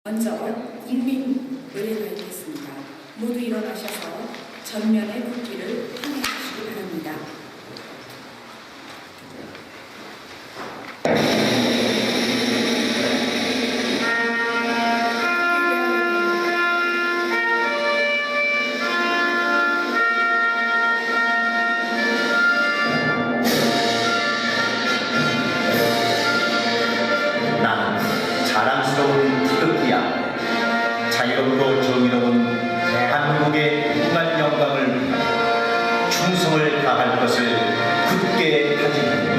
먼저 국민 의례가 있겠습니다. 모두 일어나셔서 전면의 국기를 향해 주시기 바랍니다. 자랑스러운 태극기야, 자유롭고 정의로운 대한민국의 무궁한 영광을 위하여 충성을 다할 것을 굳게 다짐합니다.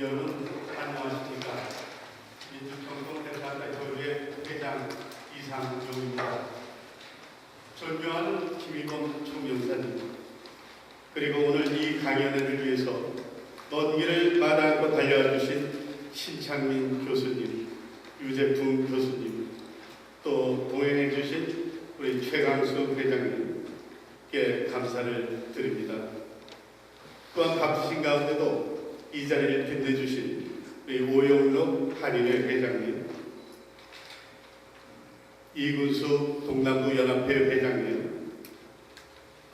여러분 안녕하십니까. 민주평통대사협의회 회장 이상종입니다. 존경하는 김희범 총영사님, 그리고 오늘 이 강연회를 위해서 먼 길을 마다않고 달려와 주신 신창민 교수님, 유재풍 교수님, 또 동행해 주신 우리 최강수 회장님께 감사를 드립니다. 또한 바쁘신 가운데도 이 자리를 빛내주신 우리 오영록 한인회 회장님, 이군수 동남부 연합회 회장님,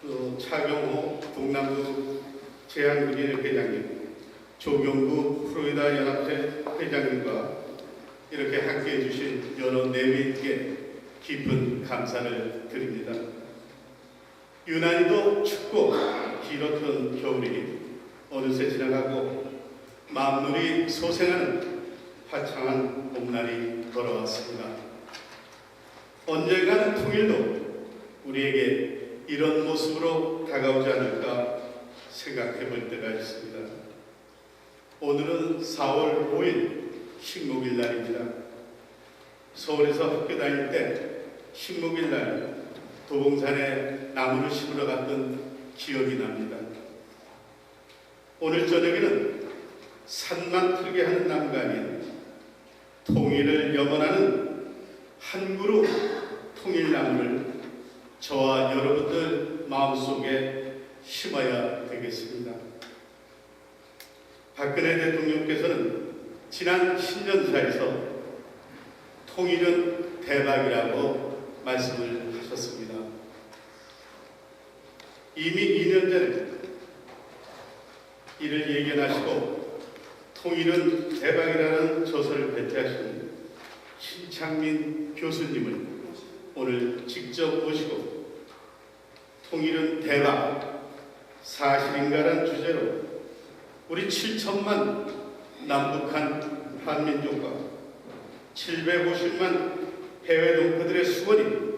또 차경호 동남부 제한군인회 회장님, 조경구 프로이다 연합회 회장님과 이렇게 함께해 주신 여러 내외인께 깊은 감사를 드립니다. 유난히도 춥고 길었던 겨울이 어느새 지나가고 만물이 소생하는 화창한 봄날이 돌아왔습니다. 언젠가는 통일도 우리에게 이런 모습으로 다가오지 않을까 생각해 볼 때가 있습니다. 오늘은 4월 5일 식목일 날입니다. 서울에서 학교 다닐 때 식목일 날 도봉산에 나무를 심으러 갔던 기억이 납니다. 오늘 저녁에는 산만 틀게 하는 나무가 아닌 통일을 염원하는 한 그루 통일나무를 저와 여러분들 마음속에 심어야 되겠습니다. 박근혜 대통령께서는 지난 신년사에서 통일은 대박이라고 말씀을 하셨습니다. 이미 2년 전에 이를 예견하시고 통일은 대박이라는 저서를 배태하신 신창민 교수님을 오늘 직접 모시고 통일은 대박, 사실인가라는 주제로 우리 7천만 남북한 한민족과 750만 해외 동포들의 수건이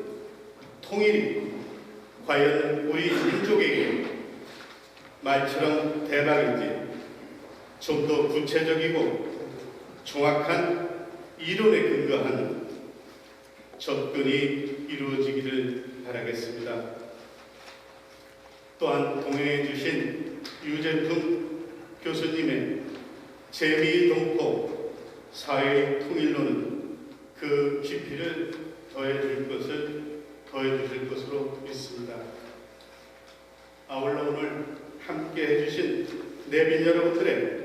통일이 과연 우리 민족에게 말처럼 대박인지 좀 더 구체적이고 정확한 이론에 근거한 접근이 이루어지기를 바라겠습니다. 또한 동행해 주신 유재풍 교수님의 재미동포 사회의 통일론은 그 깊이를 더해 주실 것으로 믿습니다. 아울러 오늘 함께 해주신 내빈 여러분들의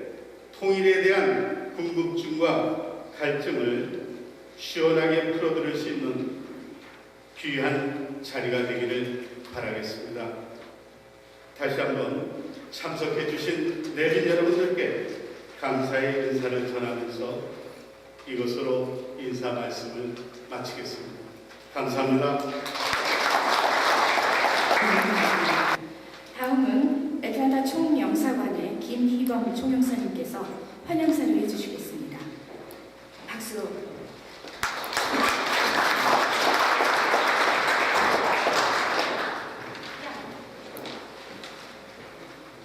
통일에 대한 궁금증과 갈증을 시원하게 풀어드릴 수 있는 귀한 자리가 되기를 바라겠습니다. 다시 한번 참석해 주신 내빈 여러분들께 감사의 인사를 전하면서 이것으로 인사 말씀을 마치겠습니다. 감사합니다. 다음은 애틀랜타 총영사관의 김희범 총영사님께서 환영사를 해주시겠습니다. 박수.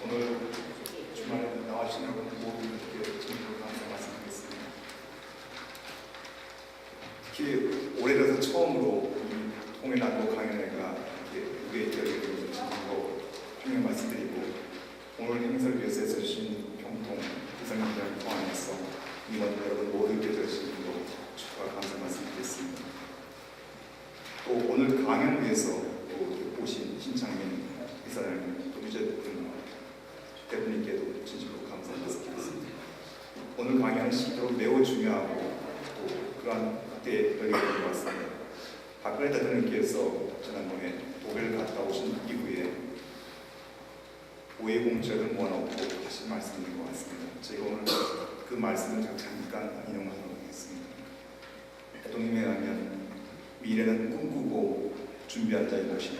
오늘 주말에 나와주신 여러분 모두에게 진심으로 감사 말씀드리겠습니다. 특히 올해 들어서 처음으로 이 통일난도 강연회가 우리의 기억에 진심으로 환영 말씀드리고 오늘 행사를 위해서 해주신 경통 이사님들을 포함해서 이번 여러분 모두에게 진심으로 축하 감사 말씀드리겠습니다. 또 오늘 강연을 위해서 또 오신 신창민 이사님 또 유재분 대표님께도 진심으로 감사 말씀드리겠습니다. 오늘 강연은 시기로 매우 중요하고 또 그러한 때에 열리게 된 것 같습니다. 박근혜 대통령께서 지난번에 독일을 갔다 오신 이후에 5.18 공적을 모아놓고 다시 말씀드린 것 같습니다. 제가 오늘 그 말씀을 잠깐 인용하도록 하겠습니다. 대통령에 의하면 미래는 꿈꾸고 준비한 자의 것이다.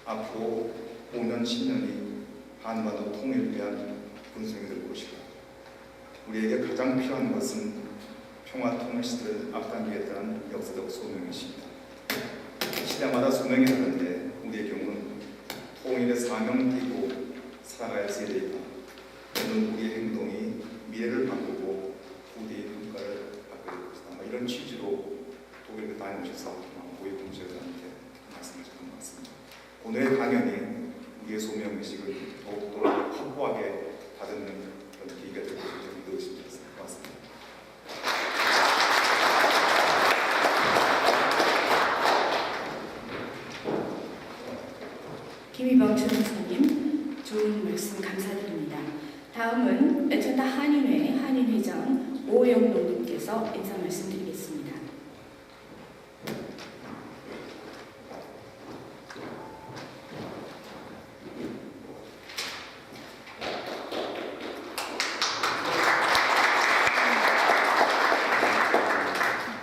앞으로 5년, 10년이 한반도 통일을 위한 군성이 될 것이다. 우리에게 가장 필요한 것은 평화 통일 시대를 앞당기겠다는 역사적 소명이십니다. 시대마다 소명이 다른데 우리의 경우는 통일의 사명을 띠고 살아갈 세대이다. 또는 우리의 행동이 미래를 바꾸고 우리의 평가를 바꿀 것이다. 이런 취지로 독일에 다녀오셔서 고위 공직자들한테 말씀하셨던 것 같습니다. 오늘의 강연이 우리의 소명의식을 더욱더 확고하게 다듬는 그런 계기가 될 것을 믿으시면 될 것 같습니다. 김희범 총영사님 좋은 말씀 감사드립니다. 다음은 애틀랜타 한인회 한인회장 오영록님께서 인사 말씀드리겠습니다.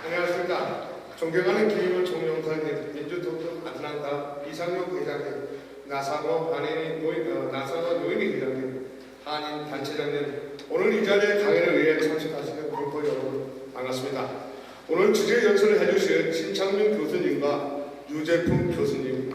안녕하십니까. 존경하는 김희범 총영사님, 민주통합 아틀란타 이상용 회장님, 나사노 노인희 회장님, 한인 단체장님, 오늘 이 자리에 강연을 위해 참석하시는 동포 여러분 반갑습니다. 오늘 주제 연설을 해주신 신창민 교수님과 유재풍 교수님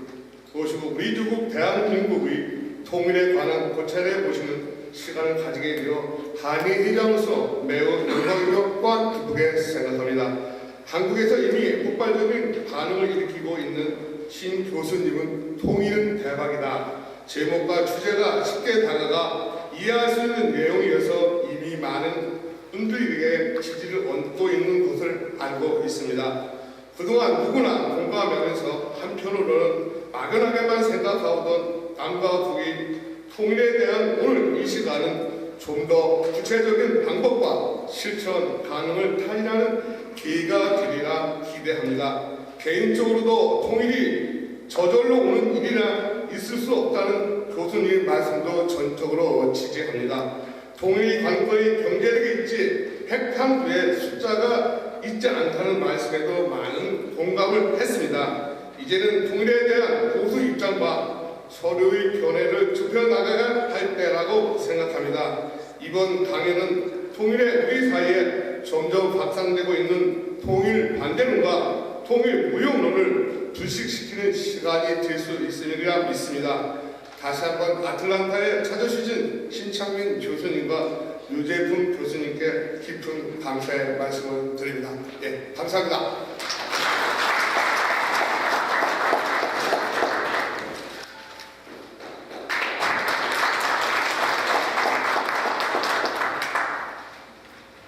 모시고 우리 조국 대한민국의 통일에 관한 고찰해 보시는 시간을 가지게 되어 한인회장으로서 매우 영광이며 또한 기쁘게 생각합니다. 한국에서 이미 폭발적인 반응을 일으키고 있는 신 교수님은 통일은 대박이다. 제목과 주제가 쉽게 다가가 이해할 수 있는 내용이어서 이미 많은 분들에게 지지를 얻고 있는 것을 알고 있습니다. 그동안 누구나 공감하면서 한편으로는 막연하게만 생각하던 남과 북이 통일에 대한 오늘 이 시간은 좀 더 구체적인 방법과 실천 가능을 타진하는 기회가 되리라 기대합니다. 개인적으로도 통일이 저절로 오는 일이라 있을 수 없다는 교수님의 말씀도 전적으로 지지합니다. 통일 관건이 경제력이 있지 핵탄두의 숫자가 있지 않다는 말씀에도 많은 공감을 했습니다. 이제는 통일에 대한 보수 입장과 서로의 견해를 좁혀나가야 할 때라고 생각합니다. 이번 강연은 통일의 우리 사이에 점점 확산되고 있는 통일 반대론과 통일 무용론을 불식시키는 시간이 될 수 있으리라 믿습니다. 다시 한번 아틀란타에 찾아주신 신창민 교수님과 유재품 교수님께 깊은 감사의 말씀을 드립니다. 예, 감사합니다.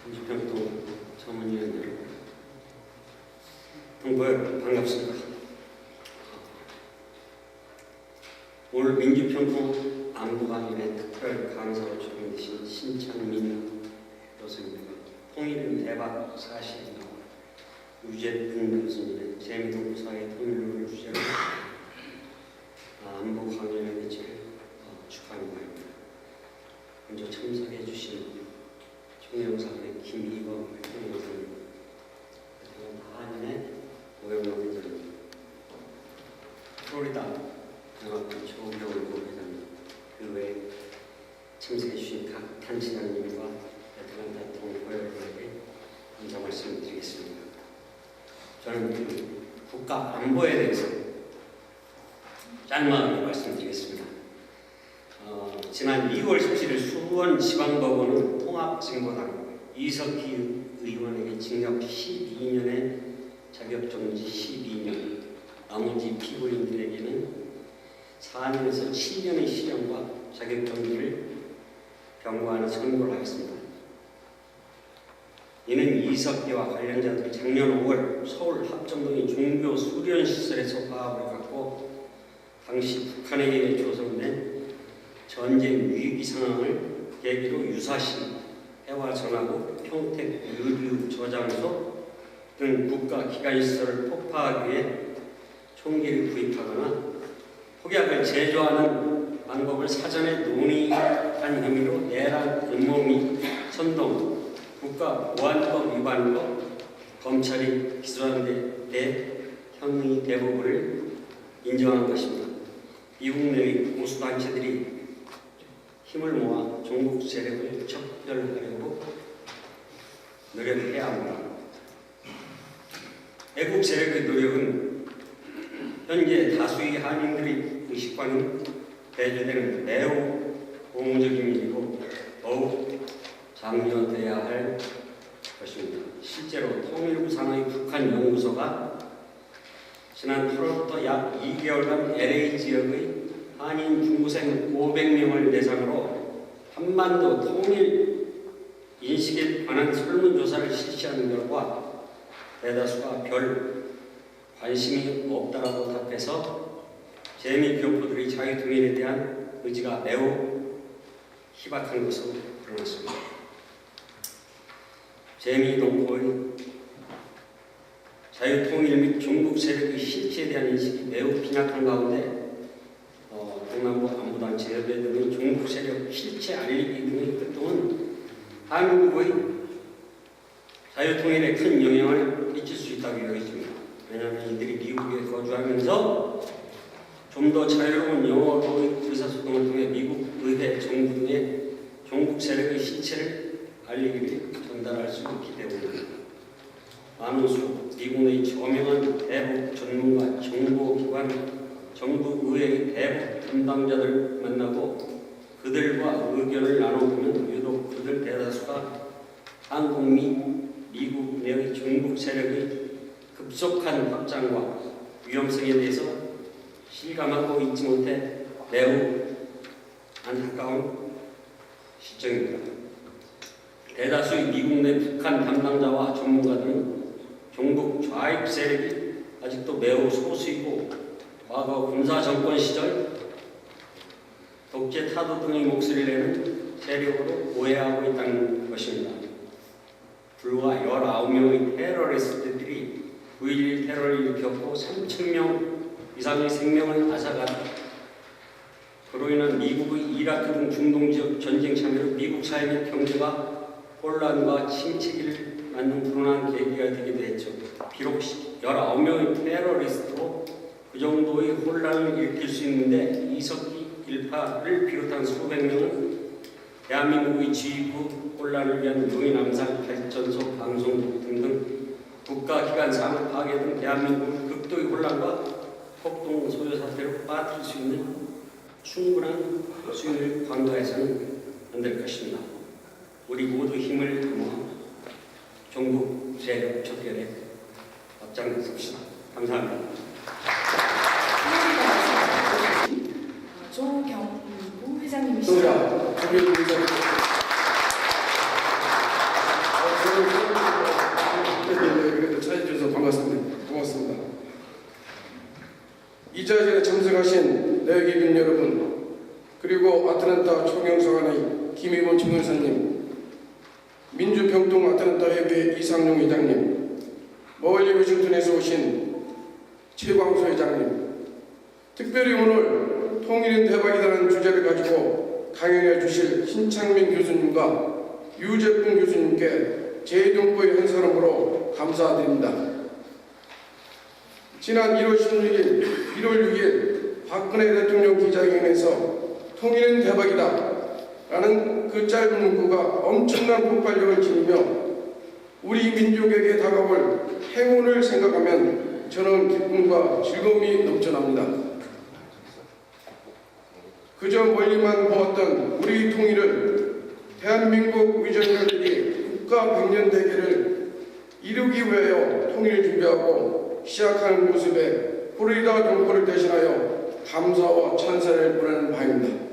민주평통 전문위원 여러분, 동부에 반갑습니다. 오늘 민주평통 안보강연의 특별 강사로 초청되신 신창민 교수님과 통일은 대박 사실이다 유재풍 교수님의 재미동 사회 통일론을 주제로 안보강연에 매칠 축하하는 바입니다. 먼저 참석해 주신 총영사의 김희범 회장님, 한인의 오영락 회장님, 플로리다 연합회 조경호 회장님, 그 외에 참석해 주신 각 단체장님과 아틀란타 동포회원에게 감사 말씀드리겠습니다. 저는 국가 안보에 대해서 짤막하게 말씀드리겠습니다. 지난 2월 17일 수원 지방법원은 통합진보당 이석희 의원에게 징역 12년에 자격정지 12년, 나머지 피고인들에게는 4년에서 7년의 실형과 자격정지를 경고하는 선고를 하였습니다. 이는 이석기와 관련자들이 작년 5월 서울 합정동의 종교 수련시설에서 화합을 갖고 당시 북한에 의해 조성된 전쟁 위기 상황을 계기로 유사시, 해화전하고 평택 유류 저장소 등 국가 기관시설을 폭파하기 위해 총기를 구입하거나 폭약을 제조하는 방법을 사전에 논의한 혐의로 내란 음모 및 선동, 국가보안법 위반으로 검찰이 기소한 데 혐의 대부분을 인정한 것입니다. 미국 내의 보수단체들이 힘을 모아 종북 세력을 척결하려고 노력해야 합니다. 애국 세력의 노력은 현재 다수의 한인들의 의식과는 배제되는 매우 고무적인 일이고 더욱 장려돼야 할 것입니다. 실제로 통일부 산하의 북한 연구소가 지난 8월부터 약 2개월간 LA 지역의 한인 중고생 500명을 대상으로 한반도 통일 인식에 관한 설문조사를 실시하는 결과 대다수가 별 관심이 없다라고 답해서 재미교포들의 자유통일에 대한 의지가 매우 희박한 것으로 드러났습니다. 재미동포의 자유통일 및 종북 세력의 실체에 대한 인식이 매우 빈약한 가운데 동남부 안보단체 협의회 등의 종북 세력 실체 알리기 등의 활동은 한국의 자유통일에 큰 영향을 끼칠 수 있다고 여겨집니다. 왜냐하면 이들이 미국에 거주하면서 좀 더 자유로운 영어로 의사소통을 통해 미국 의회, 정부 등의 종북 세력의 실체를 알리기 위해 전달할 수 있기 때문입니다. 안우수 미국 내 저명한 대북 전문가, 정보기관, 정부 의회의 대북 담당자들 만나고 그들과 의견을 나눠보면 유독 그들 대다수가 한국 및 미국 내의 종북 세력의 급속한 확장과 위험성에 대해서 실감하고 있지 못해 매우 안타까운 실정입니다. 대다수의 미국 내 북한 담당자와 전문가들은 종북 좌익 세력이 아직도 매우 소수이고 과거 군사 정권 시절 독재 타도 등의 목소리를 내는 세력으로 오해하고 있다는 것입니다. 불과 19명의 테러리스트들이 9.11 테러를 일으켰고 3,000명 이상의 생명을 앗아갔다. 그로 인한 미국의 이라크 등 중동 지역 전쟁 참여로 미국 사회 및 경제가 혼란과 침체기를 맞는 불운한 계기가 되기도 했죠. 비록 19명의 테러리스트로 그 정도의 혼란을 일으킬 수 있는데 이석기 일파를 비롯한 수백 명은 대한민국의 지휘부 혼란을 위한 용인 암살 발전소 방송국 등등 국가기관 산업 파괴 등 대한민국의 극도의 혼란과 폭동 소요 사태로 빠뜨릴 수 있는 충분한 수위를 강조해서는 안 될 것입니다. 우리 모두 힘을 모아 종북 세력 척결에 앞장섭시다. 감사합니다. 조경구 회장님이시죠? 찾아주셔서 반갑습니다. 고맙습니다. 이 자리에 참석하신 내외기빈 여러분, 그리고 아틀란타 총영사관의 김희원 총영사님, 민주평통 아틀란타 협회 이상용 회장님, 멀리 워싱턴에서 오신 최광수 회장님, 특별히 오늘 통일은 대박이라는 주제를 가지고 강연해 주실 신창민 교수님과 유재풍 교수님께 제2동부의 한 사람으로 감사드립니다. 지난 1월 6일 박근혜 대통령 기자회견에서 통일은 대박이다 라는 그 짧은 문구가 엄청난 폭발력을 지니며 우리 민족에게 다가올 행운을 생각하면 저는 기쁨과 즐거움이 넘쳐납니다. 그저 멀리만 보았던 우리 통일을 대한민국 위전력들이 국가 백년 대계를 이루기 위하여 통일을 준비하고 시작하는 모습에 플로리다 동포를 대신하여 감사와 찬사를 보내는 바입니다.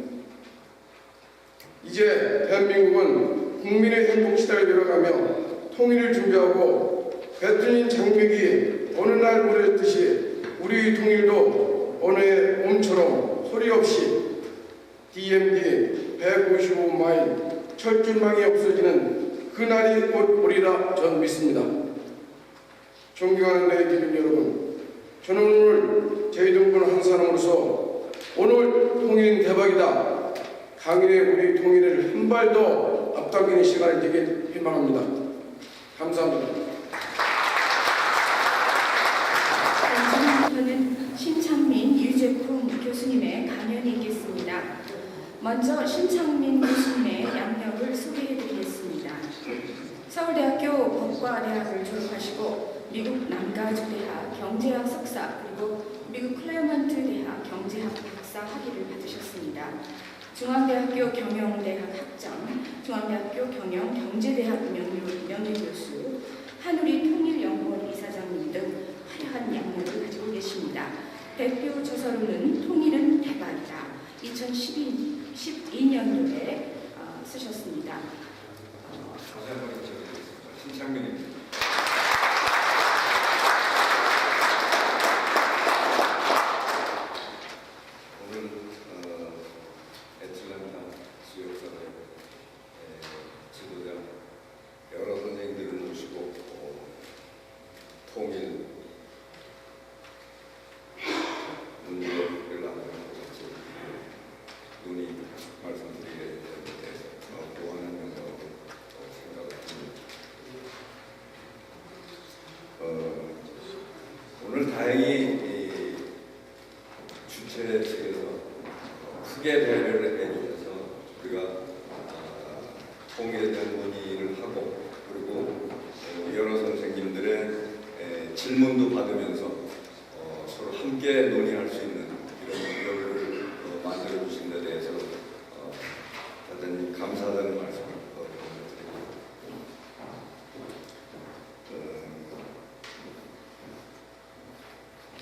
이제 대한민국은 국민의 행복 시대를 열어가며 통일을 준비하고 배틀린 장벽이 어느 날 무너졌듯이 우리 통일도 어느 해 봄처럼 소리 없이 DMD 155마일 철조망이 없어지는 그날이 곧 오리라 전 믿습니다. 존경하는 내기빈 여러분, 저는 오늘 제2동부 한 사람으로서 오늘 통일은 대박이다 강인의 우리 통일을 한 발 더 앞당기는 시간이 되길 희망합니다. 감사합니다. 지금부터는 신창민, 유재풍 교수님의 강연이 있겠습니다. 먼저 신창민 교수님의 양력을 소개해드리겠습니다. 서울대학교 법과대학을 졸업하시고 미국 남가주대학 경제학 석사 그리고 미국 클레먼트 대학 경제학 박사 학위를 받으셨습니다. 중앙대학교 경영대학 학장, 중앙대학교 경영경제대학 명예교수, 한우리 통일연구원 이사장님 등 화려한 양력을 가지고 계십니다. 대표 저서로는 통일은 대박이다 2012년도에 쓰셨습니다. 신창민입니다. 오늘 애틀랜타 지역사회 지도자 여러 선생님들을 모시고 통일 문제를 나누는 같이 논의 말씀드리게 되는데 고하는 영광으로 생각을 합니다. 오늘 다행히 주최 측에서 크게 배려를 해주셔서 우리가 통일에 대한 논의를 하고 그리고 여러 선생님들의 질문도 받으면서 서로 함께 논의할 수 있는 이런 기회를 만들어 주신 데 대해서 대단히 감사하다는 말씀을 드리고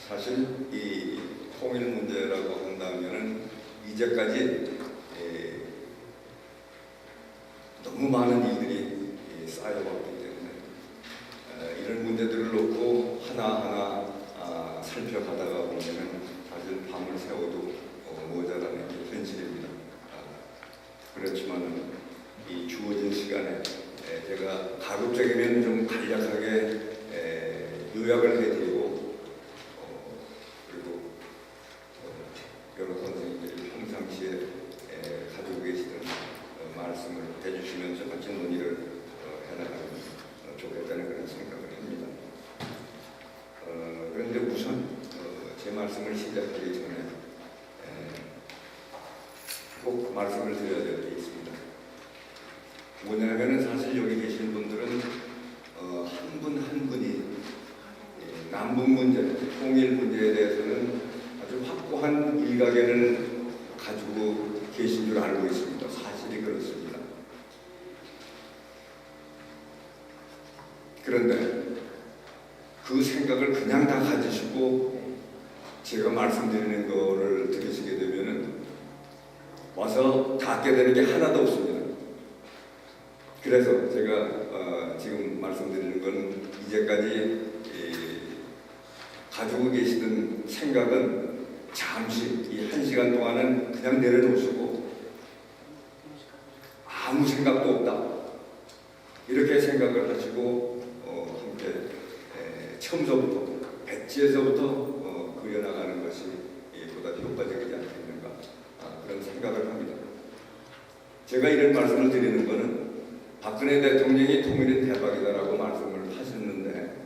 사실 이 통일 문제라고 한다면은 이제까지 너무 많은 일들이 쌓여왔기 때문에 이런 문제들을 놓고 하나하나 살펴가다가 보면은 사실 밤을 새워도 모자라는 게 현실입니다. 그렇지만 이 주어진 시간에 제가 가급적이면 좀 간략하게 요약을 해드리고 그리고 여러 선생님들이 평상시에 가지고 계시던 말씀을 해주시면서 같이 논의를 해나가면 좋겠다는 그런 생각을 합니다. 그런데 우선 제 말씀을 시작하기 전에 꼭 말씀을 드려야 될 게 있습니다. 뭐냐면은 사실 여기 계신 분들은 한 분 한 분이 남북 문제, 통일 문제에 대해서는 아주 확고한 일가견을 가지고 계신 줄 알고 있습니다. 사실이 그렇습니다. 그런데 그 생각을 그냥 다 가지시고 제가 말씀드리는 거를 들으시게 되면은 와서 닿게 되는 게 하나도 없습니다. 그래서 제가 지금 말씀드리는 건 이제까지 가지고 계시던 생각은 잠시 이 1시간 동안은 그냥 내려놓으시고 아무 생각도 없다 이렇게 생각을 하시고 함께 처음서부터 배지에서부터 그려나가는 것이 보다 효과적이지 않겠는가 그런 생각을 합니다. 제가 이런 말씀을 드리는 것은 박근혜 대통령이 통일은 대박이다라고 말씀을 하셨는데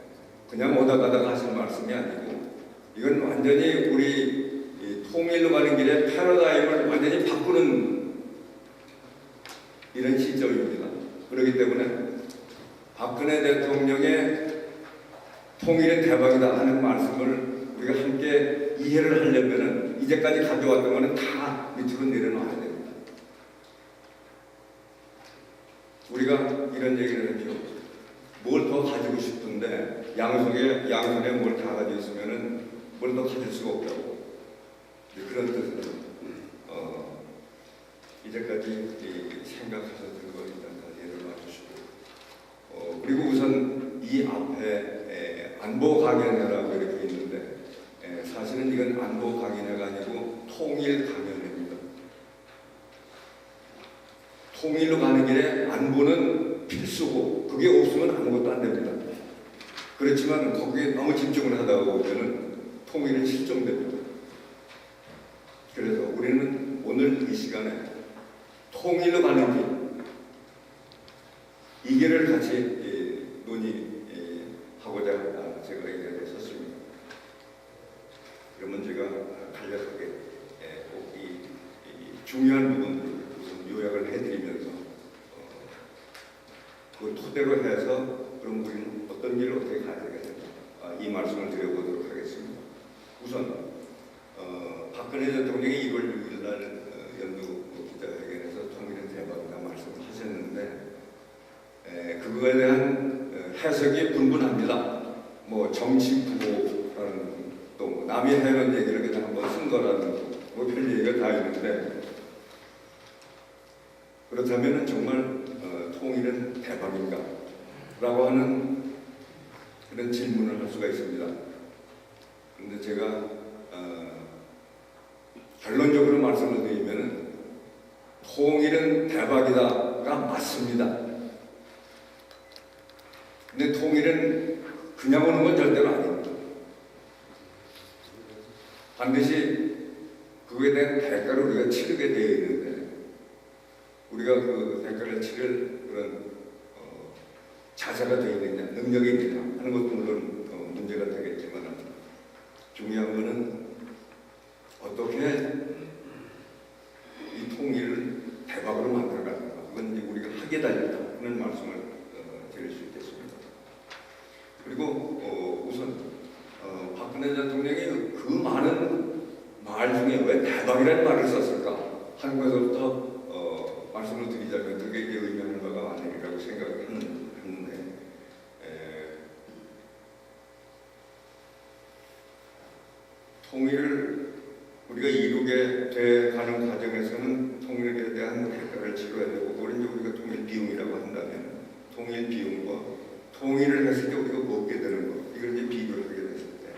그냥 오다 가다가 하신 말씀이 아니고 이건 완전히 우리 통일로 가는 길에 패러다임을 완전히 바꾸는 이런 시점입니다. 그렇기 때문에 박근혜 대통령의 통일은 대박이다 하는 말씀을 우리가 함께 이해를 하려면 이제까지 가져왔던 거는 다 밑으로 내려놔야 됩니다. 우리가 이런 얘기를 했죠. 뭘 더 가지고 싶은데 양손에 뭘 다 가지고 있으면은 뭘 더 가질 수가 없다고. 그런 뜻으로 이제까지 생각하셨던 거 일단 다 내려놔주시고 그리고 우선 이 앞에 안보 강연회라고 이렇게 있는데 사실은 이건 안보 강연회가 아니고 통일 강연회입니다. 통일로 가는 길에 안보는 필수고 그게 없으면 아무것도 안 됩니다. 그렇지만 거기에 너무 집중을 하다 보면은 통일은 실종됩니다. 그래서 우리는 오늘 이 시간에 통일로 가는 길 이 길을 같이 논의하고자 제가 이 자리에 섰습니다. 그러면 제가 간략하게 꼭 이 중요한 부분들을 우선 요약을 해드리면서 그 토대로 해서 그럼 우리는 어떤 길을 어떻게 가야 되겠는가 이 말씀을 드려보도록 하겠습니다. 우선 박근혜 대통령이 1월 6일 날 연두 기자회견에서 통일은 대박이다 말씀을 하셨는데 그거에 대한 해석이 분분합니다. 뭐 정치구호라는 또 남이 해놓은 얘기를 그냥 한번 쓴 거라는 뭐 그런 얘기가 다 있는데 그렇다면 정말 통일은 대박인가? 라고 하는 그런 질문을 할 수가 있습니다. 그런데 제가 결론적으로 말씀을 드리면 통일은 대박이다가 맞습니다. 근데 통일은 그냥 오는 건 절대로 아닙니다. 반드시 그거에 대한 대가를 우리가 치르게 되어 있는데 우리가 그 대가를 치를 그런 자세가 되어 있느냐, 능력이 있느냐 하는 것도 물론 문제가 되겠지만 중요한 것은 어떻게 이 통일을 대박으로 만들어가는가. 그건 이제 우리가 하게 달렸다 하는 말씀을 드릴 수 있겠습니다. 그리고 우선 박근혜 대통령이 그 많은 말 중에 왜 대박이라는 말을 썼을까 하는 것에서부터 말씀을 드리자면 그게 이제 의미하는 바가 아니라고 생각을 하는데 통일을 우리가 이루게 돼가는 과정에서는 통일에 대한 대가를 치러야 되고 그걸 이제 우리가 통일 비용이라고 한다면 통일 비용과 통일을 했을 때 우리가 얻게 되는 것 이걸 이제 비교하게 됐을 때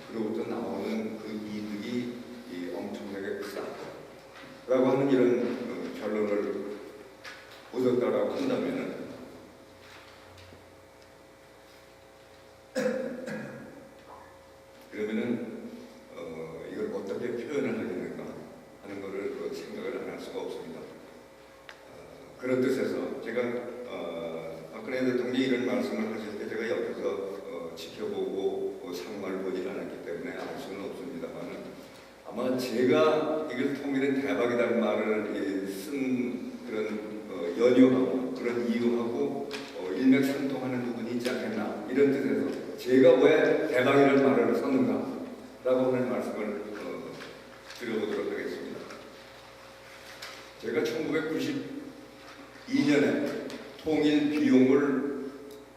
그로부터 나오는 그 이득이 엄청나게 크다라고 하는 이런 결론을 얻었다라고 한다면은 박근혜 대통령이 이런 말씀을 하실 때 제가 옆에서 지켜보고 상황을 보질 않았기 때문에 알 수는 없습니다만 아마 제가 이걸 통일은 대박이라는 말을 쓴 그런 연유하고 그런 이유하고 일맥상통하는 부분이 있지 않겠나 이런 뜻에서 제가 왜 대박이라는 말을 썼는가 라고 하는 말씀을 드려보도록 하겠습니다. 제가 1992년에 통일 비용을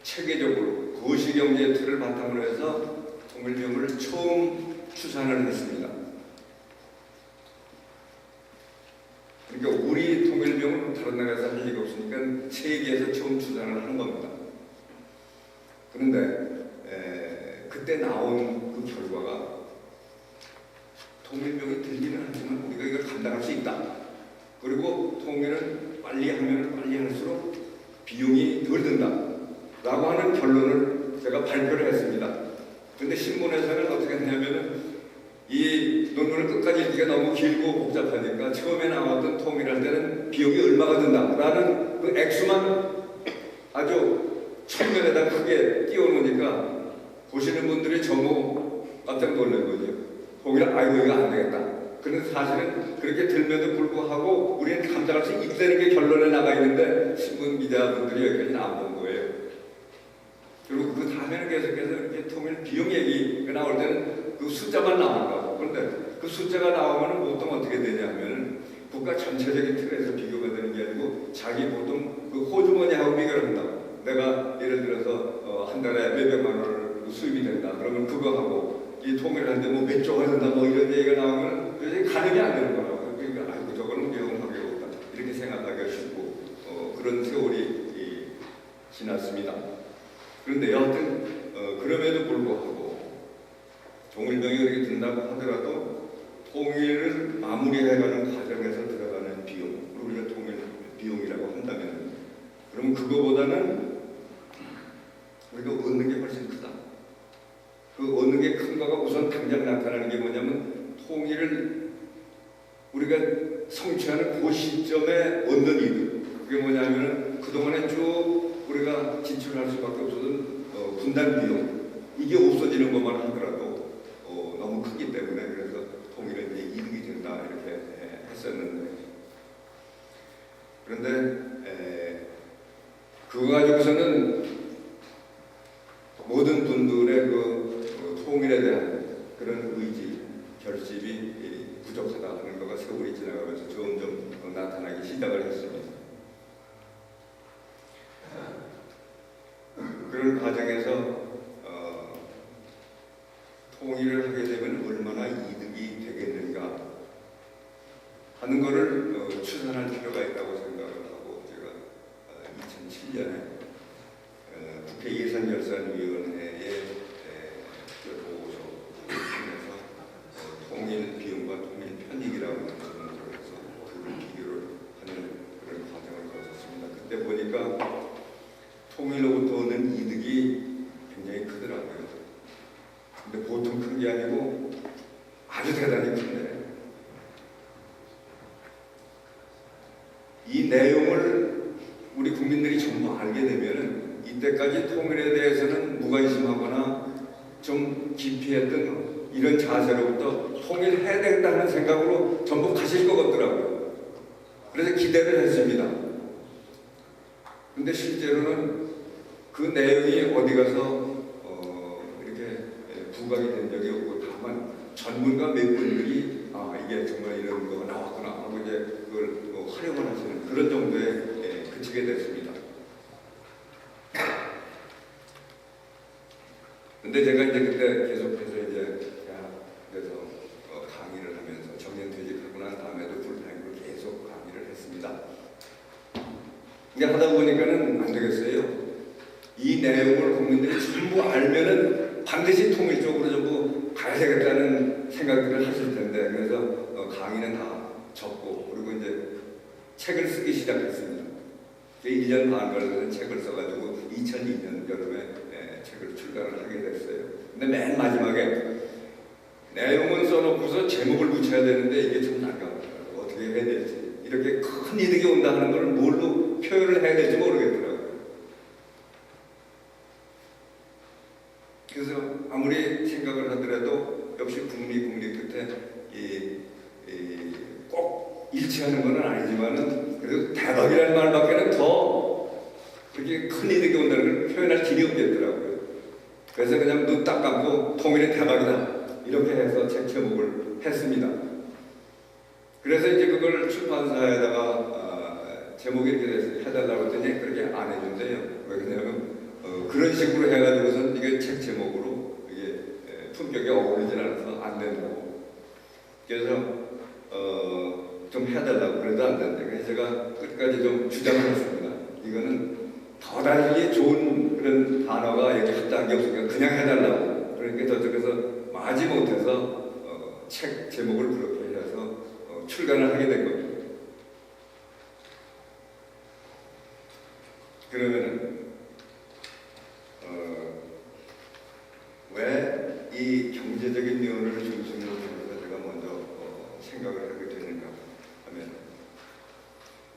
체계적으로 거시경제 틀을 바탕으로 해서 통일 비용을 처음 추산을 했습니다. 그러니까 우리 통일 비용은 다른 나라에서 할 리가 없으니까 세계에서 처음 추산을 한 겁니다. 그런데 그때 나온 그 결과가 통일 비용이 들기는 하지만 우리가 이걸 감당할 수 있다. 그리고 통일은 빨리 하면 빨리 할수록 비용이 덜 든다 라고 하는 결론을 제가 발표를 했습니다. 그런데 신문에서는 어떻게 했냐면은 이 논문을 끝까지 읽기가 너무 길고 복잡하니까 처음에 나왔던 통일할 때는 비용이 얼마가 든다 라는 그 액수만 아주 측면에다 크게 띄워놓으니까 보시는 분들이 전부 깜짝 놀란 거죠. 통일, 아이고 이거 안 되겠다. 그런데 사실은 그렇게 들면도 불구하고 우리는 감당할 수 있다는 게 결론에 나가 있는데 신문 기자분들이 여기까지는 안 본 거예요. 그리고 그 다음에는 계속해서 이렇게 통일 비용 얘기가 나올 때는 그 숫자만 나온다고. 그런데 그 숫자가 나오면 보통 어떻게 되냐면 국가 전체적인 틀에서 비교가 되는 게 아니고 자기 보통 그 호주머니하고 비교를 한다고. 내가 예를 들어서 한 달에 몇백만 원을 수입이 된다. 그러면 그거하고 이 통일하는데 뭐 몇 조가 된다 뭐 이런 얘기가 나오면 도저히 가늠이 안 되는 거라고. 그러니까 아이고 저거는 위험하게 없다 이렇게 생각하기가 쉽고 그런 세월이 지났습니다. 그런데 여하튼 그럼에도 불구하고 통일병이 그렇게 든다고 하더라도 통일을 마무리해가는 과정에서 들어가는 비용, 우리가 통일 비용이라고 한다면 그럼 그거보다는 우리가 얻는 게 훨씬 크다. 그 얻는 게 큰 거가 우선 당장 나타나는 게 뭐냐면 통일을 우리가 성취하는 그 시점에 얻는 이득. 그게 뭐냐면 그동안에 쭉 우리가 지출할 수밖에 없었던 분단 비용. 이게 없어지는 것만 하더라도 너무 크기 때문에 그래서 통일은 이제 이득이 된다 이렇게 했었는데 그런데 그거 가지고서는 모든 분들의 그 통일에 대한 그런 의지, 결집이 부족하다는 거가 세월이 지나가면서 점점 나타나기 시작을 했습니다. 그런 과정에서 통일을 하게 되면 얼마나 이득이 되겠는가 하는 것을 추산할 필요가 있다고 생각을 하고 제가 2007년에 국회 예산결산위원회에 보고서 통일 비용과 통일 편익이라고 하는 부분으로 해서 그걸 비교를 하는 그런 과정을 거쳤습니다. 그때 보니까 통일로부터 오는 이득이 굉장히 크더라고요. 근데 보통 큰 게 아니고 아주 대단히 큰데 이 내용을 우리 국민들이 전부 알게 되면은 이때까지 통일에 대해서는 무관심하거나 좀 기피했던 이런 자세로부터 통일해야 되겠다는 생각으로 전부 가실 것 같더라고요. 그래서 기대를 했습니다. 근데 실제로는 그 내용이 어디 가서 이렇게 부각이 된 적이 없고 다만 전문가 몇 분들이 이게 정말 이런 거가 나왔구나 하고 이제 그걸 활용을 하시는 그런 정도에 그치게 됐습니다. 근데 제가 이제 그때 계속해서 이제 대학에서 강의를 하면서 정년퇴직하고 난 다음에도 풀타임으로 계속 강의를 했습니다. 근데 하다 보니까는 안 되겠어요. 이 내용을 국민들이 전부 알면은 반드시 통일 쪽으로 전부 가야 되겠다는 생각들을 하실 텐데 그래서 강의는 다 접고 그리고 이제 책을 쓰기 시작했습니다. 1년 반 걸려서 책을 써가지고 2002년 여름에 책을 출간을 하게 됐어요. 근데 맨 마지막에 내용은 써놓고서 제목을 붙여야 되는데 이게 참 난감하더라고요. 어떻게 해야 될지. 이렇게 큰 이득이 온다 하는 걸 뭘로 표현을 해야 될지 모르겠더라고요. 무시하는 건 아니지만은 그래도 대박이라는 말밖에는 더 그렇게 큰 이득이 온다는 걸 표현할 길이 없겠더라고요. 그래서 그냥 눈 딱 감고 통일의 대박이다 이렇게 해서 책 제목을 했습니다. 그래서 이제 그걸 출판사에다가 제목이 이렇게 해달라고 했더니 그렇게 안 해준대요. 왜 그러냐면 그런 식으로 해가지고선 이게 책 제목으로 이게 품격에 어울리지 않아서 안 되는 거고. 그래서 좀 해달라고 그래도 안 되는데 그래서 제가 끝까지 좀 주장을 했습니다. 이거는 더 달리 좋은 그런 단어가 여기 합당한 게 없으니까 그냥 해달라고. 그러니까 저쪽에서 마지 못해서 책 제목을 그렇게 해서 출간을 하게 된 겁니다. 그러면은 왜 이 경제적인 면을 중심으로 해서 제가 먼저 생각을 하게 되는가 하면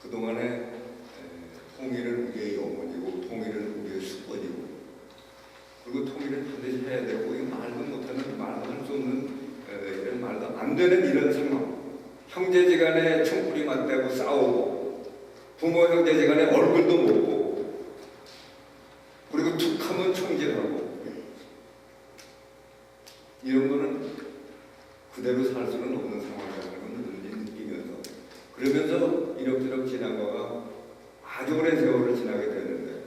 그동안에 통일은 우리의 영혼이고 통일은 우리의 수권이고 그리고 통일은 반드시 해야 되고 이 말도 못하는 말도 할 수 없는 이런 말도 안 되는 이런 상황 형제지간에 총불이 맞대고 싸우고 부모 형제지간에 얼굴도 못 보고 그리고 툭하면 총질하고 이런 거는 그대로 살 수는 없는 상황이라는 걸 느끼면서 그러면서 이럭저럭 지난 거가 아주 오랜 세월을 지나게 되는데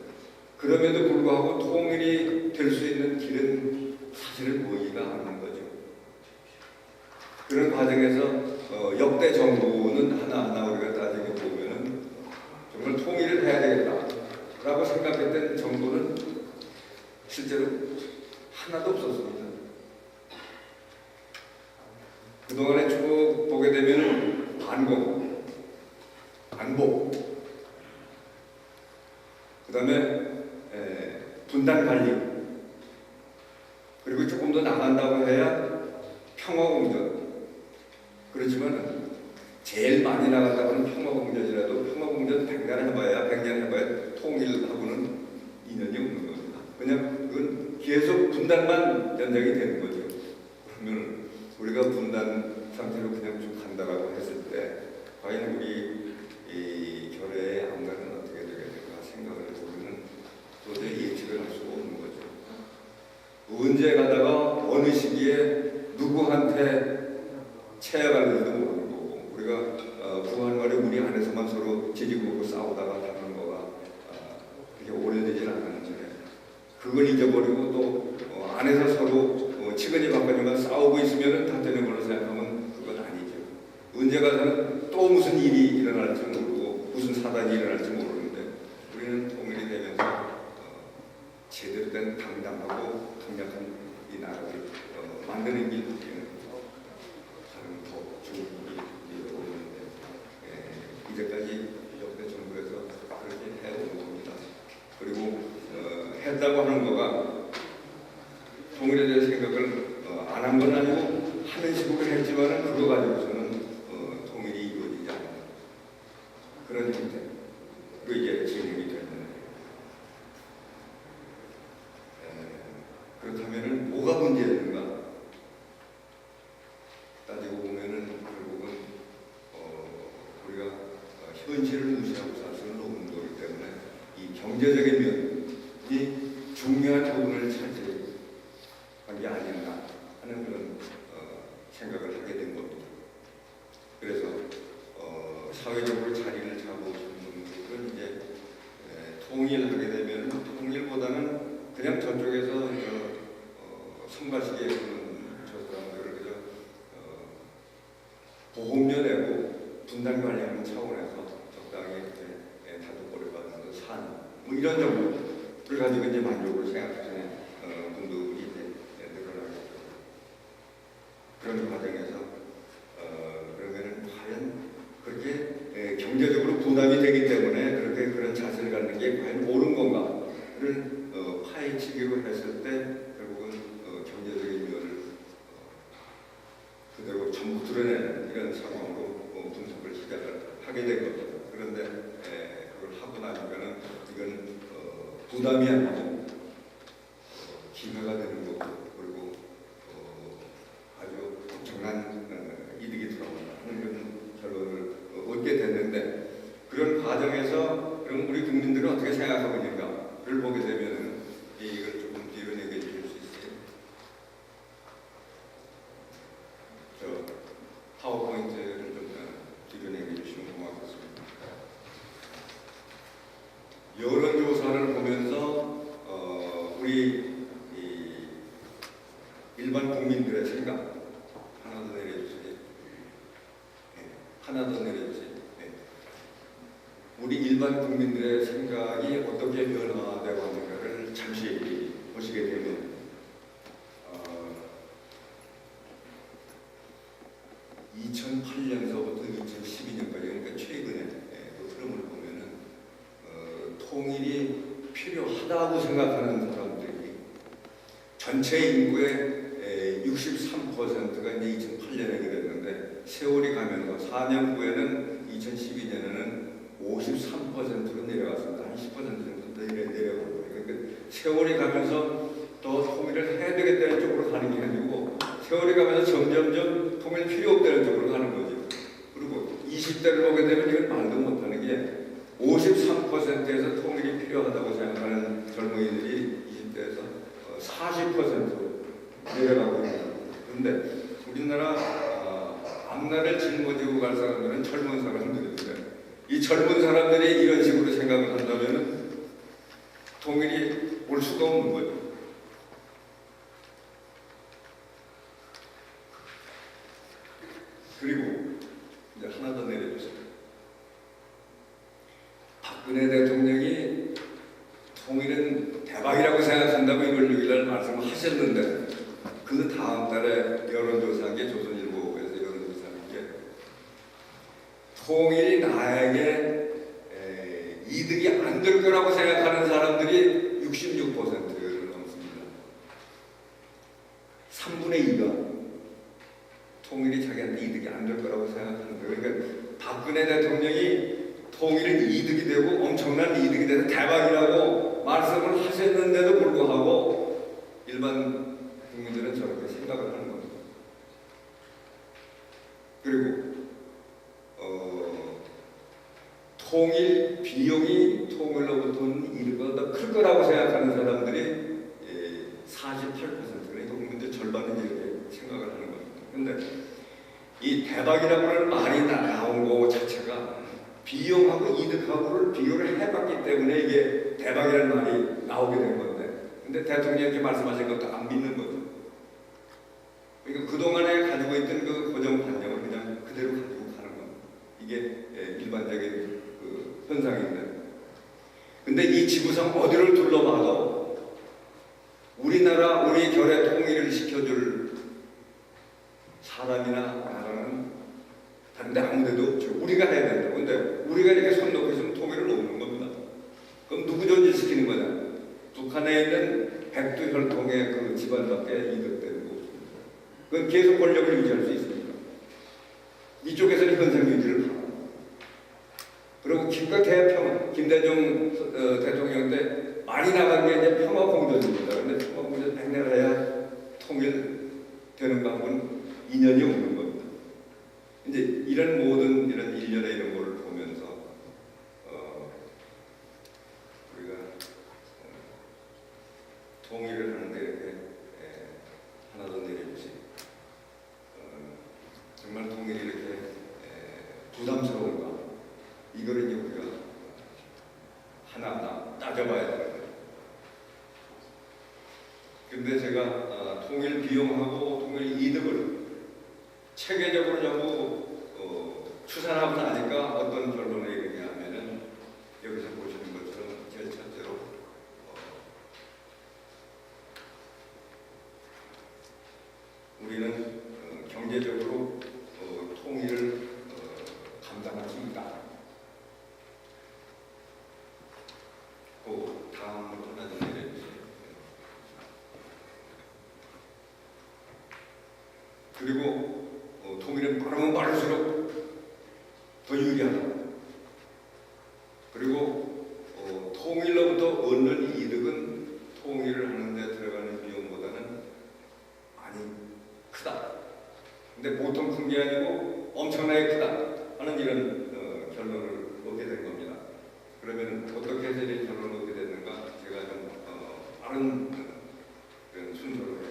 그럼에도 불구하고 통일이 될 수 있는 길은 사실은 보이기가 않는 거죠. 그런 과정에서 역대 정부는 하나하나 우리가 따지게 보면은 정말 통일을 해야 되겠다라고 생각했던 정부는 실제로 하나도 없었습니다. 그동안에 쭉 보게 되면 반복, 그 다음에 분단 관리, 그리고 조금 더 나간다고 해야 평화공전. 그렇지만 제일 많이 나간다고 하는 평화공전이라도 평화공전 100년 해봐야 통일하고는 인연이 없는 겁니다. 그냥 그건 계속 분단만 연장이 되는 거죠. 그러면 우리가 분단 상태로 그냥 쭉 간다라고 했을 때 과연 우리 이 결의의 암각은 어떻게 되겠는가 생각을 해보면 도저히 예측을 할 수가 없는 거죠. 언제 가다가 어느 시기에 누구한테 체약할지도 모르는 거고 우리가 부활말에 우리 안에서만 서로 지지고 싸우다가 다는 거가 그렇게 오래되질 않았는데 그걸 잊어버리고 또 안에서 서로 치근이 바꿔니만 싸우고 있으면 다 되는 걸로 생각하면 그건 아니죠. 언제 가서는 또 무슨 일이 일어날지 모르고 무슨 사단이 일어날지 모르는데 우리는 통일이 되면서 제대로 된 당당하고 강력한 이 나라를 만드는 게 다른 더 좋은 일이 오는데 이제까지 역대 정부에서 그렇게 해온 겁니다. 그리고 했다고 하는 거가 통일에 대해 생각을 안 한 건 아니고 하는 식으로 했지만 그거 가지고서는 통일이 이루어지지 않는 그런 형태. 그 이제 진행이 되는 그렇다면은 뭐가 문제였는가? 따지고 보면은 결국은 우리가 현실을 무시하고 살 수는 없는 거기 때문에 이 경제적인 면이 중요한 부분을 차지한 게 아닌가 하는 그런 생각을 하게 된 겁니다. 그래서 사회적으로 자리를 잡아오신 분들은 이제 통일하게 되면 통일보다는 그냥 저쪽에서 선가시게 저 사람들을 그저 보험료 내고 분단 관리하는 차원에서 적당히 다독거려 가면서 사는 뭐 이런 정도를 가지고 이제 만족을 생각하시는 분들이 이제 늘어나겠죠. 그런 과정에서 그러면은 과연 그렇게 경제적으로 부담이 되기 때문에 그렇게 그런 자세를 갖는 게 과연 옳은 건가를 파헤치기로 했을 때 결국은 경제적인 면을 그대로 전부 드러내는 이런 상황으로 분석을 시작을 하게 된 겁니다. 그런데 그걸 하고 나니까는 이건 부담이 아니고 기회가 되는 거고 그리고 아주 엄청난 이득이 들어온다는 그런 결론을 얻게 보게 되면은 이걸 조금 뒤로 내게 줄 수 있어요? 저 파워포인트를 좀 뒤로 내게 주시면 고맙겠습니다. 여론조사를 보면서 우리 이 일반 국민들의 생각 하나 더 내려주세요. 네, 하나 더 내려주세요. 네. 우리 일반 국민들의 생각이 어떻게 변화되고 있는가를 잠시 보시게 되면 2008년서부터 2012년까지 그러니까 최근에 그 흐름을 보면은 통일이 필요하다고 생각하는 사람들이 전체 인구의 63%가 이제 2008년에 그랬는데 세월이 가면서 4년 후에는 2012년에는 53%로 내려갔습니다. 한 10% 정도 내려가고 그러니까 세월이 가면서 더 통일을 해야 되겠다는 쪽으로 가는 게 아니고 세월이 가면서 점점점 통일 필요 없다는 쪽으로 가는 거죠. 그리고 20대를 보게 되면 이건 말도 못하는 게 53%에서 통일이 필요하다고 생각하는 젊은이들이 20대에서 40%로 내려가고 있습니다. 그런데 우리나라 앞날을 짊어지고 갈 사람들은 젊은 사람들인데 이 젊은 사람들이 이런 식으로 생각을 한다면 통일이 올 수가 없는 거죠. 그리고 이제 하나 더 내려주세요. 박근혜 대통령이 통일은 대박이라고 생각한다고 1월 6일날 말씀하셨는데 그 다음 달에 여론조사한 게 조선일보에서 여론조사한 게 통일이 나에게 이득이 안 될 거라고 생각하는 사람들이 66%를 넘습니다. 3분의 2가 통일이 자기한테 이득이 안 될 거라고 생각하는 거예요. 그러니까 박근혜 대통령이 통일은 이득이 되고 엄청난 이득이 돼서 대박이라고 말씀을 하셨는데도 불구하고 일반 국민들은 저렇게 생각을 하는 겁니다. 그리고 통일 비용이 통일로부터 오는 이득보다 더 클 거라고 생각하는 사람들이 48%, 그러니까 국민들 절반은 이렇게 생각을 하는 겁니다. 그런데 이 대박이라고 하는 말이 나온 거 자체가 비용하고 이득하고를 비교를 해봤기 때문에 이게 대박이라는 말이 나오게 된 건데, 근데 대통령이 말씀하신 것도 안 믿는 거죠. 그러니까 그동안에 가지고 있던 그 고정관념을 그냥 그대로 가지고 가는 겁니다. 이게 일반적인 그 현상인데, 근데 이 지구상 어디를 둘러봐도 우리나라, 우리 결의 통일을 시켜줄 사람이나 나라는 다른데 아무데도 없죠. 우리가 해야 된다. 근데 우리가 이렇게 손 놓고 있으면 통일을 놓는 겁니다. 그럼 누구 존재시키는 거냐? 북한에 있는 백두혈통의 그 집안밖에 이득되는 거죠. 그건 계속 권력을 유지할 수 있습니다. 이쪽에서는 현상 유지를 하고, 그리고 기껏 대평화, 김대중 대통령 때 많이 나간 게 이제 평화공조입니다. 그런데 평화공조 백내를 해야 통일되는 방법은 인연이 없는 겁니다. 이제 이런 모든 이런 일련의 이런 거를 보면서 우리가 통일을 하는데 이렇게 하나 더 내려주세요. 정말 통일이 이렇게 부담스러운가? 이거를 이제 우리가 하나하나 따져봐야 되는 거예요. 근데 제가 통일 비용하고 통일 이득을 체계적으로 전부 추산하고 나니까 어떤 결론에 이르냐 하면은 여기서 보시는 것처럼 제일 첫째로 우리는 경제적으로 통일을 감당할 수 있다. 그 다음으로 하나 더 내려주세요. 그리고 통일은 빠르면 빠를수록 더 유리하다. 그리고 통일로부터 얻는 이득은 통일을 하는데 들어가는 비용보다는 많이 크다. 근데 보통 큰 게 아니고 엄청나게 크다 하는 이런 결론을 얻게 된 겁니다. 그러면 어떻게 해서 이런 결론을 얻게 됐는가 제가 좀 바른 그런 순서로 해서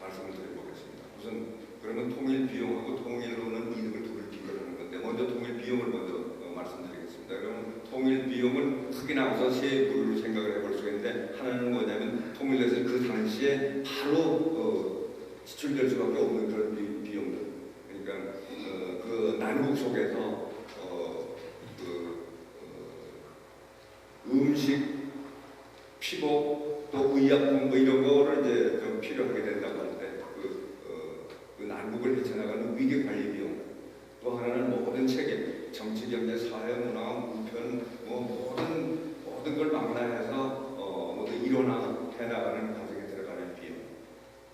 말씀을 드려보겠습니다. 우선 그러면 통일 비용하고 통일로는 이득을 둘을 비교하는 건데 먼저 통일 비용을 먼저 말씀드리겠습니다. 그러면 통일 비용은 크게 나와서 세 부류로 생각을 해볼 수가 있는데 하나는 뭐냐면 통일돼서 그 당시에 바로 지출될 수밖에 없는 그런 비용들. 그러니까 그 난국 속에서 음식, 피복, 또 의약품 뭐 이런 거를 이제 좀 필요하게 된다고 할 때 그 난국을 헤쳐나가는 위기 관리 비용. 또 하나는 모든 책임, 정치, 경제, 사회, 문화, 우편, 뭐 모든 걸 망라해서 모두 일원화 해나가는 과정에 들어가는 비용.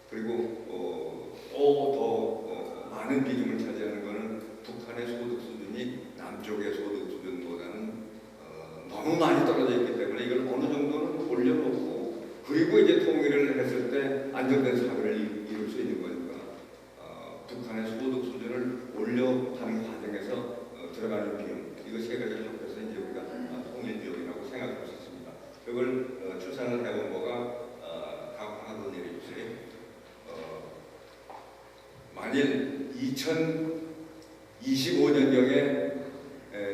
그리고 더 많은 비중을 차지하는 것은 북한의 소득 수준이 남쪽의 소득 수준보다는 너무 많이 떨어져 있기 때문에 이걸 어느 정도는 올려놓고 그리고 이제 통일을 했을 때 안정된 사회를 이룰 수 있는 거니까 북한의 소득 수준을 올려가는 과정에서 들어가는 비용 이거 세 가지를 합해서 이제 우리가 통일 비용이라고 생각할 수 있습니다. 그걸 추산을 해본 거가 하나 더 내려주세요. 만일 2025년경에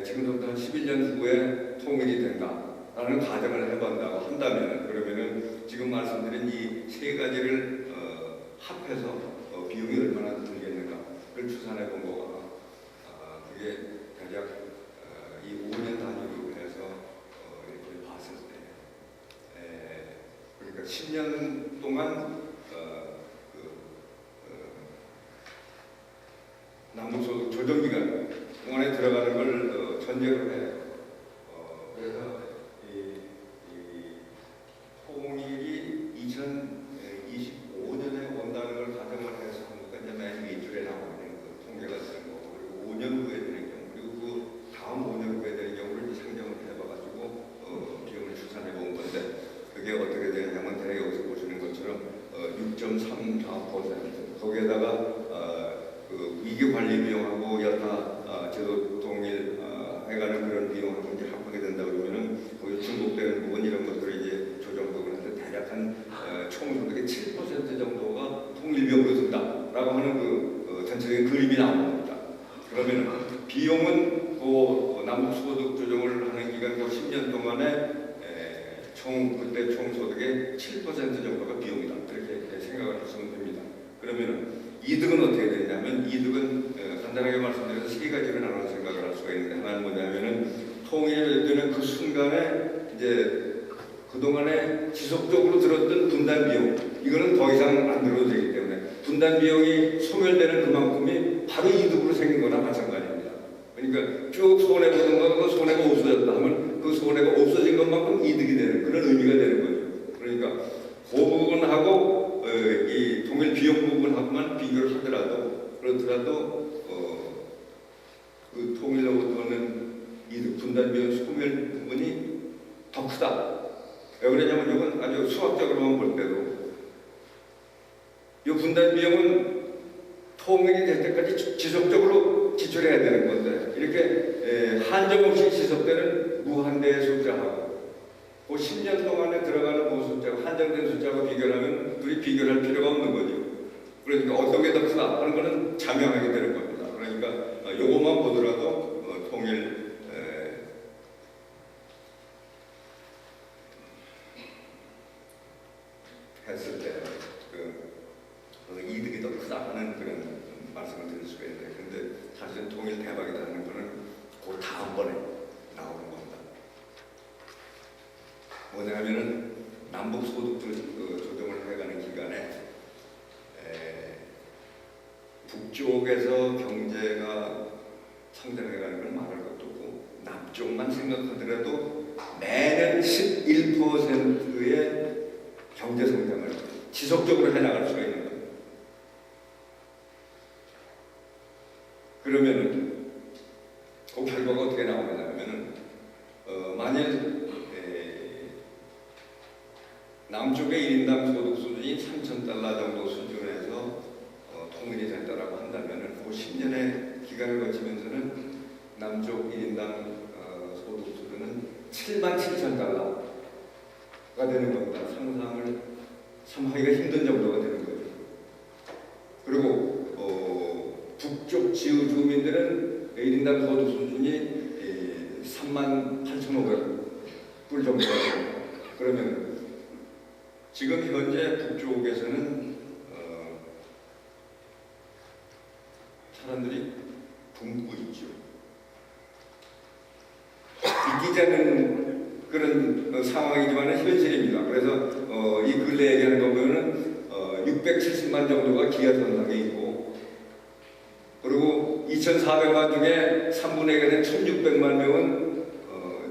지금부터 한 11년 후에 통일이 된다라는 가정을 해본다고 한다면 그러면은 지금 말씀드린 이 세 가지를 합해서 비용이 얼마나 들겠는가 그걸 추산해 본 거가 그게 대략 이 5년 단위로 해서 이렇게 봤을 때 그러니까 10년 동안 남북소득 조정기간 동안에 들어가는 걸 전제로 해요. 그래서 이 통일이 2025년에 온다는 걸 가정을 해서 하니까 이제 맨 밑줄에 나오는 그 통계가 되는 거고 그리고 5년 후에 되는 경우 그리고 그 다음 5년 후에 되는 경우를 상정을 해봐가지고 비용을 추산해 본 건데 그게 어떻게 되느냐면 대략 여기서 보시는 것처럼 6.34% 거기에다가 그 위기관리 비용하고 여타 제도 통일해가는 그런 비용하고 이제 합하게 된다 그러면은 거기 중복되는 부분 이런 것들을 이제 조정 부분에서 대략 한 총소득의 7% 정도가 통일 비용으로 든다라고 하는 그 전체적인 그림이 나오는 겁니다. 그러면은 비용은 그 남북 소득 조정을 하는 기간 그 10년 동안에 그때 총소득의 7% 정도가 비용이다 이렇게 생각을 하시면 됩니다. 그러면은 이득은 어떻게 되냐면 이득은 간단하게 말씀드려서 세 가지로 나눠 생각을 할 수가 있는데 하나는 뭐냐면은 통일이 되는 그 순간에 이제 그동안에 지속적으로 들었던 분단 비용 이거는 더 이상 안 들어도 되기 때문에 분단 비용이 소멸되는 그만큼이 바로 이득으로 생긴 거나 마찬가지입니다. 그러니까 쭉 손해보는 거 그 손해가 없어졌다 하면 그 손해가 없어진 것만큼 이득이 되는 그런 의미가 되는 거죠. 그러니까 그 부분하고 이 통일 비용 부분하고만 비교를 하더라도 그렇더라도 그 통일로부터는 이득 분단 비용 소멸 부분이 더 크다. 왜 그러냐면 이건 아주 수학적으로만 볼 때도 이 분단 비용은 통일이 될 때까지 지속적으로 지출해야 되는 건데 이렇게 한정없이 지속되는 무한대의 숫자하고 그 10년 동안에 들어가는 그 숫자가 한정된 숫자하고 비교하면 둘이 비교할 필요가 없는 거죠. 그러니까 어떤 게 더 크다 하는 거는 자명하게 되는 겁니다. 그러니까 요것만 보더라도 통일 했을 때 이득이 더 크다 하는 그런 말씀을 드릴 수가 있는데 근데 사실은 통일 대박이다 하는 거는 그 다음번에 나오는 겁니다. 뭐냐면은 남북 소득 조정을 해가는 기간에 북쪽에서 경제가 성장해가는 걸 말할 것도 없고 남쪽만 생각하더라도 매년 11%의 경제 성장을 지속적으로 해나갈 수가 있는 겁니다. 그러면은 그 결과가 어떻게 나오냐면은 만일 남쪽의 1인당 소득 수준이 3,000달러 정도 수준에서 통일이 된다라고 한다면은 그 10년의 기간을 거치면서는 남쪽 1인당 소득 수준은 77,000달러가 되는 겁니다. 상상을 하기가 힘든 정도가 되는 거죠. 그리고 북쪽 지구 주민들은 1인당 거주 수준이 38,500불 정도가 됩니다. 그러면 지금 현재 북쪽에서는 사람들이 굶고 있죠. 믿기지 않는 그런 상황이지만 현실입니다. 그래서 이 근래 얘기하는 거 보면은 670만 정도가 기아선상에 있고, 그리고 2,400만 중에 3분의 1의 1,600만 명은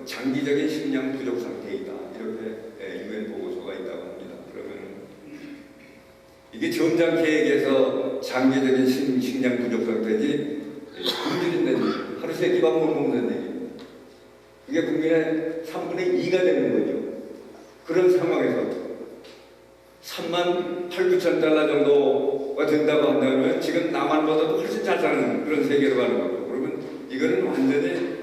장기적인 식량 부족 상태에 있다. 이렇게 UN 보고서가 있다고 합니다. 그러면 이게 점잖게 얘기해서 장기적인 식량 부족 상태지 굶주린다는 얘기, 하루 세 끼밥 못 먹는 얘기. 그게 국민의 3분의 2가 되는 거죠. 그런 상황에서 3만 8, 9천 달러 정도가 된다고 한다면 지금 남한보다도 훨씬 잘 사는 그런 세계로 가는 거죠. 그러면 이거는 완전히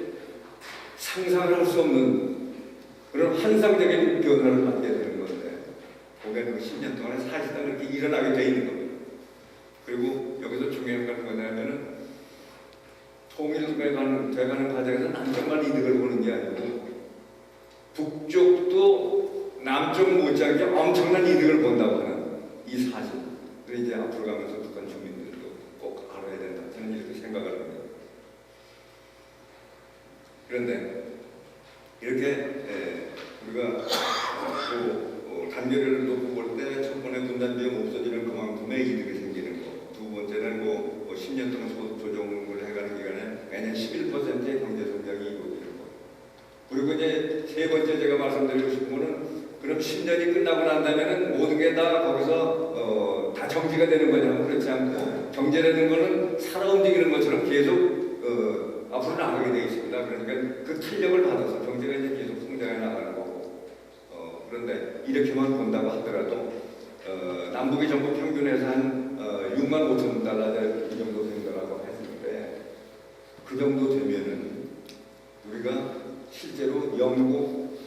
상상을 할 수 없는 그런 환상적인 변화를 받게 되는 건데, 그게 그 10년 동안에 사실상 그렇게 일어나게 돼 있는 겁니다. 그리고 여기서 중요한 건 뭐냐면은 통일돼가는 과정에서 남쪽만 이득을 보는 게 아니고 북쪽도 남쪽 못지않게 엄청난 이득을 본다고 하는 이 사실. 그래서 이제 앞으로 가면서 북한 주민들도 꼭 알아야 된다. 저는 이렇게 생각을 합니다. 그런데 이렇게 우리가 단계를 놓고 볼 때 첫 번째 분단 비용 없어지는 그만큼의 이득이 생기는 거. 두 번째는 10년 동안 조정을 해가는 기간에 매년 11%의 경제 성장이 이루어지는 거. 그리고 이제 세 번째 제가 말씀드리고 싶은 거는, 그럼 10년이 끝나고 난다면은 모든 게 다 거기서 다 정지가 되는 거냐? 그렇지 않고 경제라는 거는 살아 움직이는 것처럼 계속 앞으로 나가게 되어 있습니다. 그러니까 그 탄력을 받아서 경제가 이제 계속 성장해 나가는 거고. 그런데 이렇게만 본다고 하더라도 남북이 전부 평균에서 한 6만 5천 달러 이 정도 된다고 했는데, 그 정도 되면은 우리가 실제로 영국,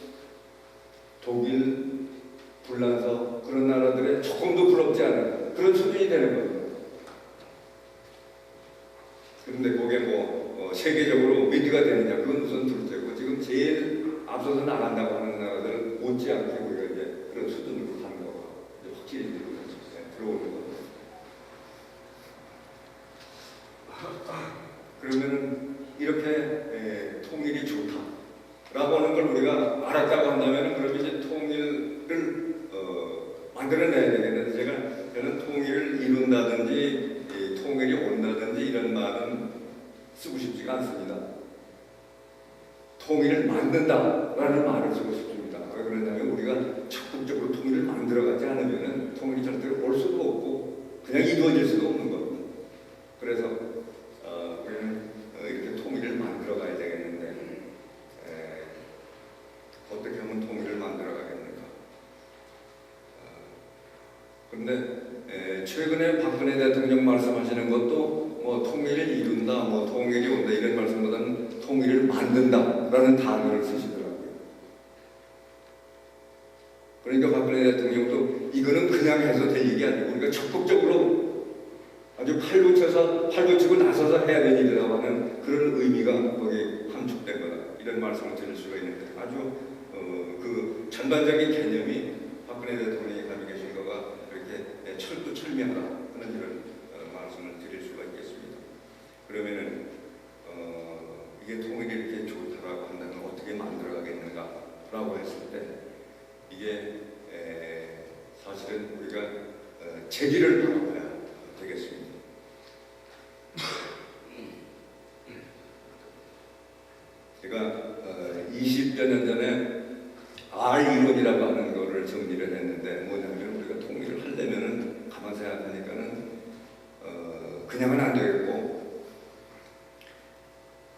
독일, 불란서 그런 나라들의 조금도 부럽지 않은 그런 수준이 되는 겁니다. 그런데 그게 세계적으로 미드가 되느냐, 그건 우선 둘째고, 지금 제일 앞서서 나간다고 하는 나라들은 못지않게 우리가 이제 그런 수준으로 가는 거고, 확실히 들어오는 거고. 그러면은 이렇게 통일이 좋다라고 하는 걸 우리가 알았다고 한다면은, 그럼 이제 통일을 만들어내야 되겠는데, 저는 통일을 이룬다든지 통일이 온다든지 이런 말은 쓰고 싶지가 않습니다. 통일을 만든다라는 말을 쓰고 싶습니다. 왜 그러냐면 우리가 적극적으로 통일을 만들어가지 않으면 통일이 절대로 올 수도 없고 그냥 이루어질 수도 없는 겁니다. 그래서 우리는 이렇게 통일을 만들어가야 되겠는데, 어떻게 하면 통일을 만들어가겠는가? 그런데 최근에 박근혜 대통령 말씀하시는 것도 통일을 이룬다, 통일이 온다 이런 말씀보다는 통일을 만든다라는 단어를 쓰시더라고요. 그러니까 박근혜 대통령도 이거는 그냥 해서 될 일이 아니고 우리가 적극적으로 아주 팔붙이고 나서서 해야 될 일이라고 하는 그런 의미가 거기에 함축된 거다, 이런 말씀을 드릴 수가 있는데, 아주 그 전반적인 개념이 박근혜 대통령이 가지고 계신 거가 이렇게 철두철미하다 하는 이런 말씀을 드릴 수가 있겠습니다. 그러면은 이게 통일이 이렇게 좋다라고 한다면 어떻게 만들어가겠는가라고 했을 때, 이게 사실은 우리가 재질을 바라봐야 되겠습니다. 제가 20여 년 전에 R 이론이라고 하는 거를 정리를 했는데, 뭐냐면 우리가 통일을 하려면은 가만 생각하니까는 그냥은 안 되겠고,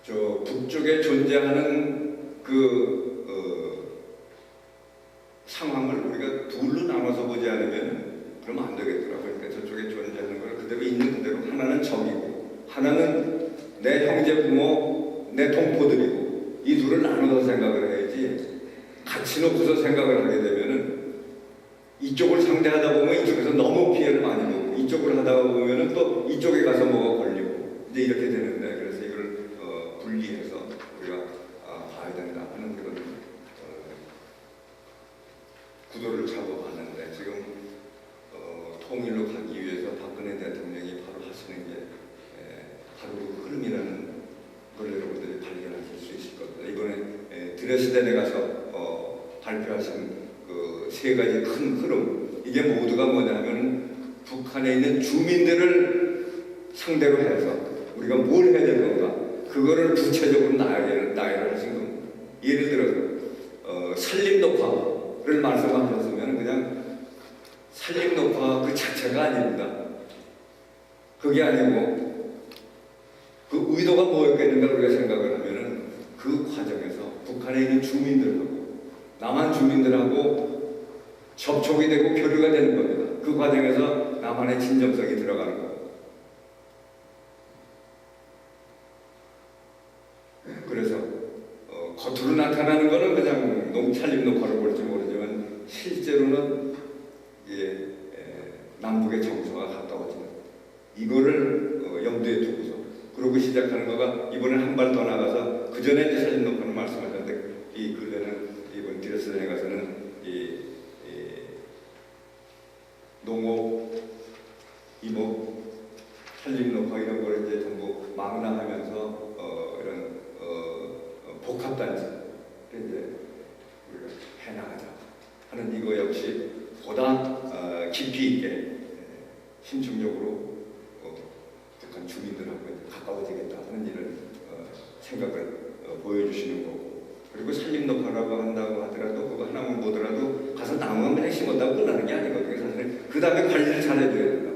저 북쪽에 존재하는 상황을 우리가 둘로 나눠서 보지 않으면 그러면 안 되겠더라고요. 그러니까 저쪽에 존재하는 걸 그대로 있는 그대로, 하나는 적이고 하나는 내 형제 부모, 내 동포들이고, 이 둘을 나눠서 생각을 해야지 같이 놓고서 생각을 하게 되면은 이쪽을 상대하다 보면 이쪽에서 너무 피해를 많이 보고 이쪽을 하다 보면은 또 이쪽에 가서 뭐가 걸리고 이제 이렇게 되는데 그래서 이걸 분리해서 우리가 봐야 된다 하는 그런 구도를 잡아봤는데 지금 통일로 가기 위해서 박근혜 대통령이 바로 하시는 게 바로 그 흐름이라는 걸 여러분들이 발견하실 수 있을 겁니다. 이번에 드레스덴에 가서 발표하신 그 세 가지 큰 흐름 이게 모두가 뭐냐면 북한에 있는 주민들을 상대로 해서 우리가 뭘 해야 될 건가 그거를 구체적으로 나열을 하신 겁니다. 예를 들어서 산림 녹화를 말씀하셨으면 그냥 산림 녹화 그 자체가 아닙니다. 그게 아니고 그 의도가 뭐였겠는가 우리가 생각을 하면은 그 과정에서 북한에 있는 주민들하고 남한 주민들하고 접촉이 되고 교류가 되는 겁니다. 그 과정에서 남한의 진정성이 들어가는 겁니다. 그래서 겉으로 나타나는 것은 그냥 산림 녹화로 볼지 모르지만 실제로는 남북의 정서가 가까워지는 이거를 염두에 두고서 그러고 시작하는 거가 이번에 한 발 더 나가서 그 전에 이제 산림 녹화는 말씀하셨는데 이 근래는 이번 드레스덴에 가서는 농업, 임업, 산림 녹화 이런 걸 이제 전부 망라하면서 이런 복합단지를 이제 우리가 해나가자 하는 이거 역시 보다 깊이 있게 심층적으로 북한 주민들하고 가까워지겠다 하는 이런 생각을 보여주시는 거고 그리고 산림 녹화라고 한다고 하더라도 그거 하나만 보더라도 가서 나무만 그냥 심었다고 끝나는 게 아니거든요. 사실은 그 다음에 관리를 잘 해줘야 된다.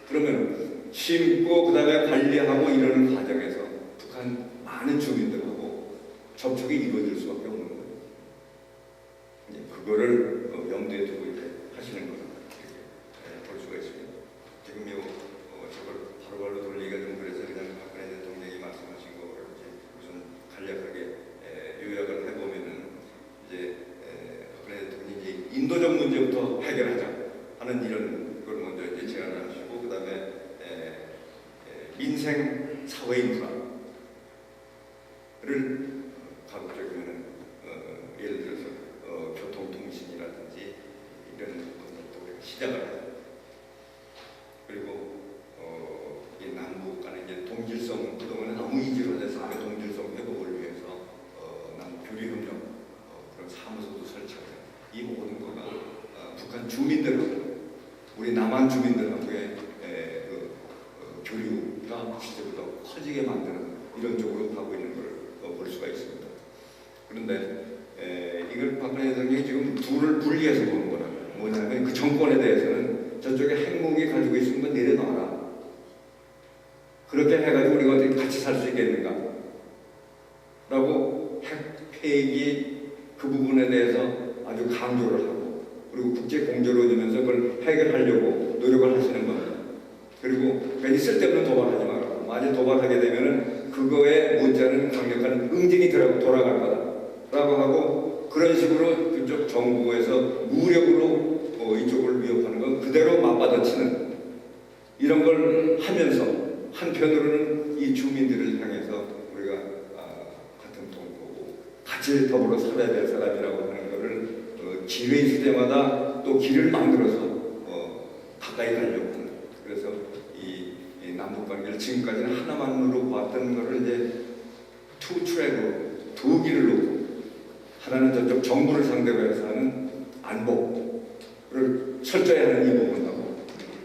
그러면 심고 그 다음에 관리하고 이러는 과정에서 북한 많은 주민들하고 접촉이 이루어질 수밖에 없는 거예요. 이제 그거를 염두에 두고 이렇게 하시는 거다 이렇게 볼 수가 있습니다. 지금 저걸 바로바로 돌리기가 좀 그래서 그냥 박근혜 대통령이 말씀하신 거를 우선 간략하게 요약을 해보면은 이제 박근혜 대통령이 이제 인도적 문제부터 해결하자 하는 이런 걸 먼저 이제 제안을 하시고 그 다음에 민생 사회 인프라를 가급적이면은 예를 들어서 교통통신이라든지 이런 것들도 우리가 시작을 해요. 그리고 이 남북 간의 이제 동질성 그동안에 너무 이질로 돼서 동질성 회복을 위해서 남북 교류협력 그런 사무소도 설치하고 이 모든 거가 북한 주민들하고 우리 남한 주민들하고의 교류가 실제보다 커지게 만드는 이런 쪽으로 가고 있는 걸 볼 수가 있습니다. 그런데 이걸 박근혜 대통령이 지금 둘을 분리해서 보는 거라면 뭐냐면 그 정권에 대해서는 저쪽에 핵무기 가지고 있으면 건 내려놔라. 그렇게 해가지고 우리가 어떻게 같이 살 수 있겠는가? 라고 핵 폐기 그 부분에 대해서 아주 강조를 하고 그리고 국제 공조를 이루면서 그걸 해결하려고 노력을 하시는 겁니다. 그리고 괜히 쓸데없는 도발하지 말고 만약 도발하게 되면은 그거에 못지않은 강력한 응징이 돌아갈 거다라고 하고 그런 식으로 그쪽 정부에서 무력으로 이쪽을 위협하는 건 그대로 맞받아치는 이런 걸 하면서 한편으로는 이 주민들을 향해서 우리가 같은 동포고 같이 더불어 살아야 될 사람이라고 하는 거를 기회 있을 때마다 또 길을 만들어서 가까이 가려고 하는 그래서 이 남북관계를 지금까지는 하나만으로 봤던 거를 이제 투 트랙으로 두 길을 놓고 하나는 저쪽 정부를 상대로 해서 하는 안보를 철저히 하는 이 부분하고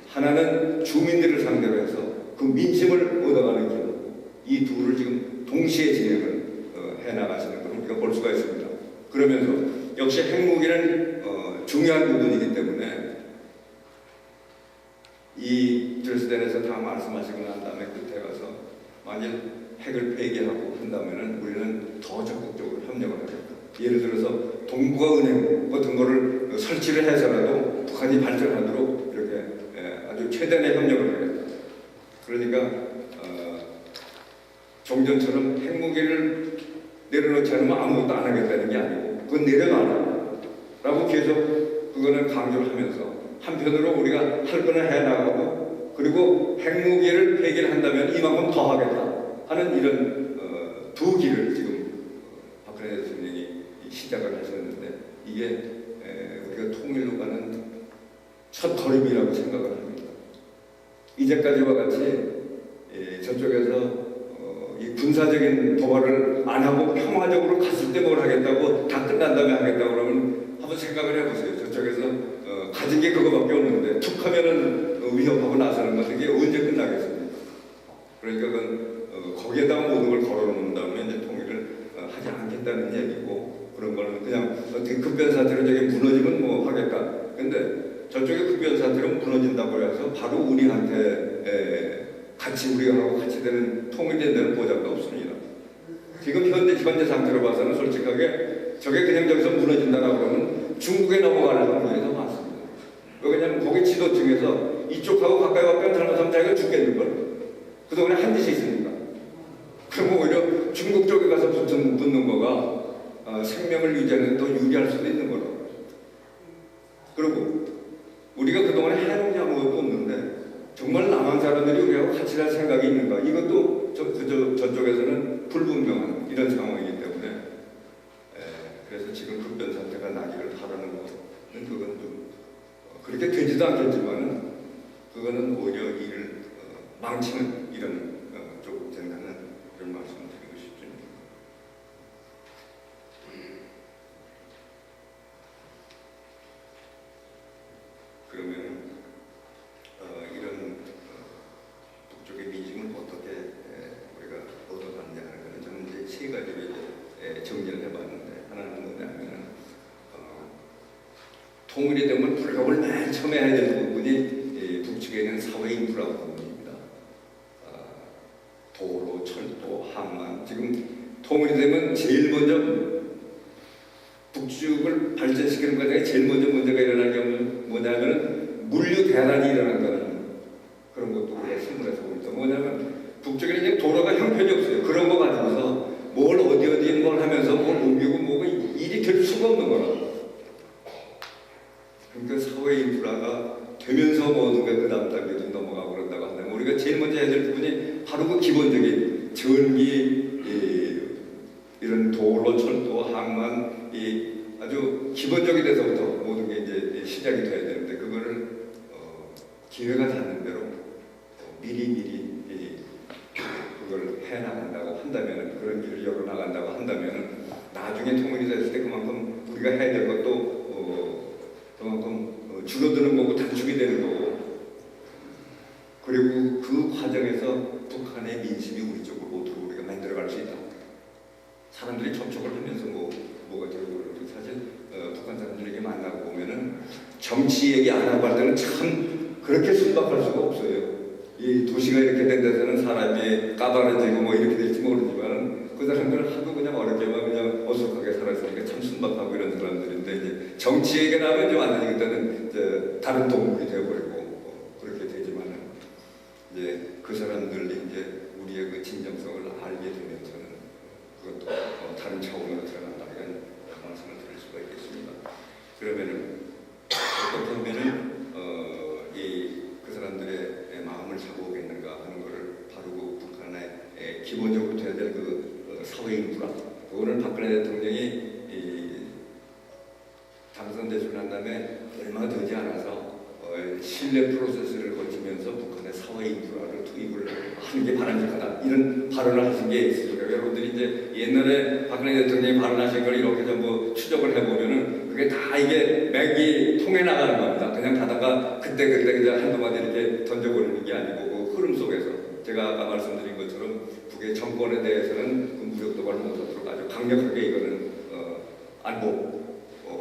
하나는 주민들을 상대로 해서 그 민심을 얻어가는 길 이 둘을 지금 동시에 진행을 해나가시는 걸 우리가 볼 수가 있습니다. 그러면서 역시 핵무기는 중요한 부분이기 때문에 이 드레스덴에서 다 말씀하시고 난 다음에 끝에 가서 만일 핵을 폐기하고 한다면은 우리는 더 적극적으로 협력을 하겠다. 예를 들어서 동북아 은행 같은 거를 설치를 해서라도 북한이 발전하도록 이렇게 아주 최대한의 협력을 하겠다. 그러니까 종전처럼 핵무기를 내려놓지 않으면 아무것도 안 하겠다는 게 아니고 그건 내려놔라 라고 계속 그거는 강조를 하면서 한편으로 우리가 할 거는 해나가고 그리고 핵무기를 폐기한다면 이만큼 더 하겠다 하는 이런 두 길을 지금 박근혜 대통령이 시작을 하셨는데 이게 우리가 통일로 가는 첫 걸음이라고 생각을 합니다. 이제까지와 같이 저쪽에서 이 군사적인 도발을 안 하고 평화적으로 갔을 때 뭘 하겠다고 다 끝난 다음에 하겠다고 그러면 한번 생각을 해보세요. 저쪽에서 가진 게 그거밖에 없는데 툭 하면은 위협하고 나서는 건데 이게 언제 끝나겠습니까? 그러니까 그건 거기에다가 모든 걸 걸어놓은 다음에 이제 통일을 하지 않겠다는 얘기고 그런 거는 그냥 어떻게 급변사태로 저게 무너지면 뭐 하겠다. 근데 저쪽에 급변사태로 무너진다고 해서 바로 우리한테 같이 우리하고 같이 되는 통일된다는 보장도 없습니다. 지금 현재 상태로 봐서는 솔직하게 저게 그냥 저기서 무너진다라고 그러면 중국에 넘어갈 확률이 더 많습니다. 왜냐하면 거기 지도 중에서 이쪽하고 가까이 가면 잘못하면 자기가 죽겠는 걸. 그동안에 한 짓이 있으니까. 그럼 오히려 중국 쪽에 가서 붙는 거가 생명을 유지하는 데 더 유리할 수도 있는 거라고. 그리고 우리가 그동안에 해놓은 게 아무것도 없는데 정말 남한 사람들이 우리하고 같이 할 생각이 있는가? 이것도 저쪽에서는 불분명한 이런 상황이기 때문에 그래서 지금 급변 사태가 나기를 바라는 것은 그건 좀 그렇게 되지도 않겠지만은 그거는 오히려 일을 망치는 이런 쪽으로 된다는 그런 말씀을 드리고 싶습니다. 그러면 이런 북쪽의 민심을 어떻게 우리가 얻어갔냐 하는 것은 저는 이제 세 가지로 이제 정리를 해봤는데 하나는 뭐냐면은 통일이 되면 불법을 맨 처음에 해야 되는 부분이 북측에 있는 사회 인프라 부분입니다. 도로, 철도, 항만. 지금 통일이 되면 제일 먼저 북측을 발전시키는 과정에 제일 먼저 문제가 일어나는 게 뭐냐면은 물류 대란이 일어난다는 그런 것도 우리가 신문에서 봅니다. 뭐냐면 북쪽에는 이제 도로가 형편이 없어요. 그런 거 가지고서 뭘 어디에 뭘 하면서 뭘 옮기고 뭐가 일이 될 수가 없는 거라. 그러니까 사회 인프라가 되면서 모든 게 그 다음 단계로 넘어가고 그런다고 한다면 우리가 제일 먼저 해야 될 부분이 바로 그 기본적인 전기, 이런 도로, 철도, 항만, 아주 기본적인 데서부터 모든 게 이제 시작이 돼야 되는데 그거를 기회가 닿는 대로 미리 그걸 해나간다고 한다면 그런 길을 열어나간다고 한다면 나중에 통일이 됐을 때 그만큼 우리가 해야 될 것도 그만큼 줄어드는 거고 단축이 되는 거고 그리고 그 과정에서 북한의 민심이 우리 쪽으로 오도록 우리가 만들어갈 수 있다. 사람들이 접촉을 하면서 뭐가 되고 사실 북한 사람들에게 만나고 보면은 정치 얘기 안 하고 할 때는 참 그렇게 순박할 수가 없어요. 이 도시가 이렇게 된 데서는 사람이 까다로워지고 뭐 이렇게 될지 모르지만 그 사람들은 하도 그냥 어렵게만 그냥 어색하게 살았으니까 참 순박하고 이런 사람들인데 이제 정치 얘기 나면 이제 완전히 그때는 이제 다른 동물이 되어버리고 그렇게 되지만은 이제 그 사람들이 이제 우리의 그 진정성을 알게 되면서는 그것도 다른 차원으로 들어간다 이런 말씀을 드릴 수가 있겠습니다. 그러면은 어떻게 보면은 그 사람들의 마음을 잡아오겠는가 하는 것을 바로 그 북한의 기본적으로 돼야 될 그 사회 인프라 그거는 박근혜 대통령이 당선되시고 난 다음에 얼마 되지 않아서 신뢰 프로세스를 거치면서 북한의 사회 인프라를 투입을 하는 게 바람직하다 이런 발언을 하신 게 있습니다. 여러분들이 이제 옛날에 박근혜 대통령이 발언하신 걸 이렇게 전부 추적을 해보면은 그게 다 이게 맥이 통해 나가는 겁니다. 그냥 가다가 그때 그냥 한두 마디 이렇게 던져버리는 게 아니고 그 흐름 속에서 제가 아까 말씀드린 것처럼 북의 정권에 대해서는 그 무력 도발을 못하도록 아주 강력하게 이거는 안보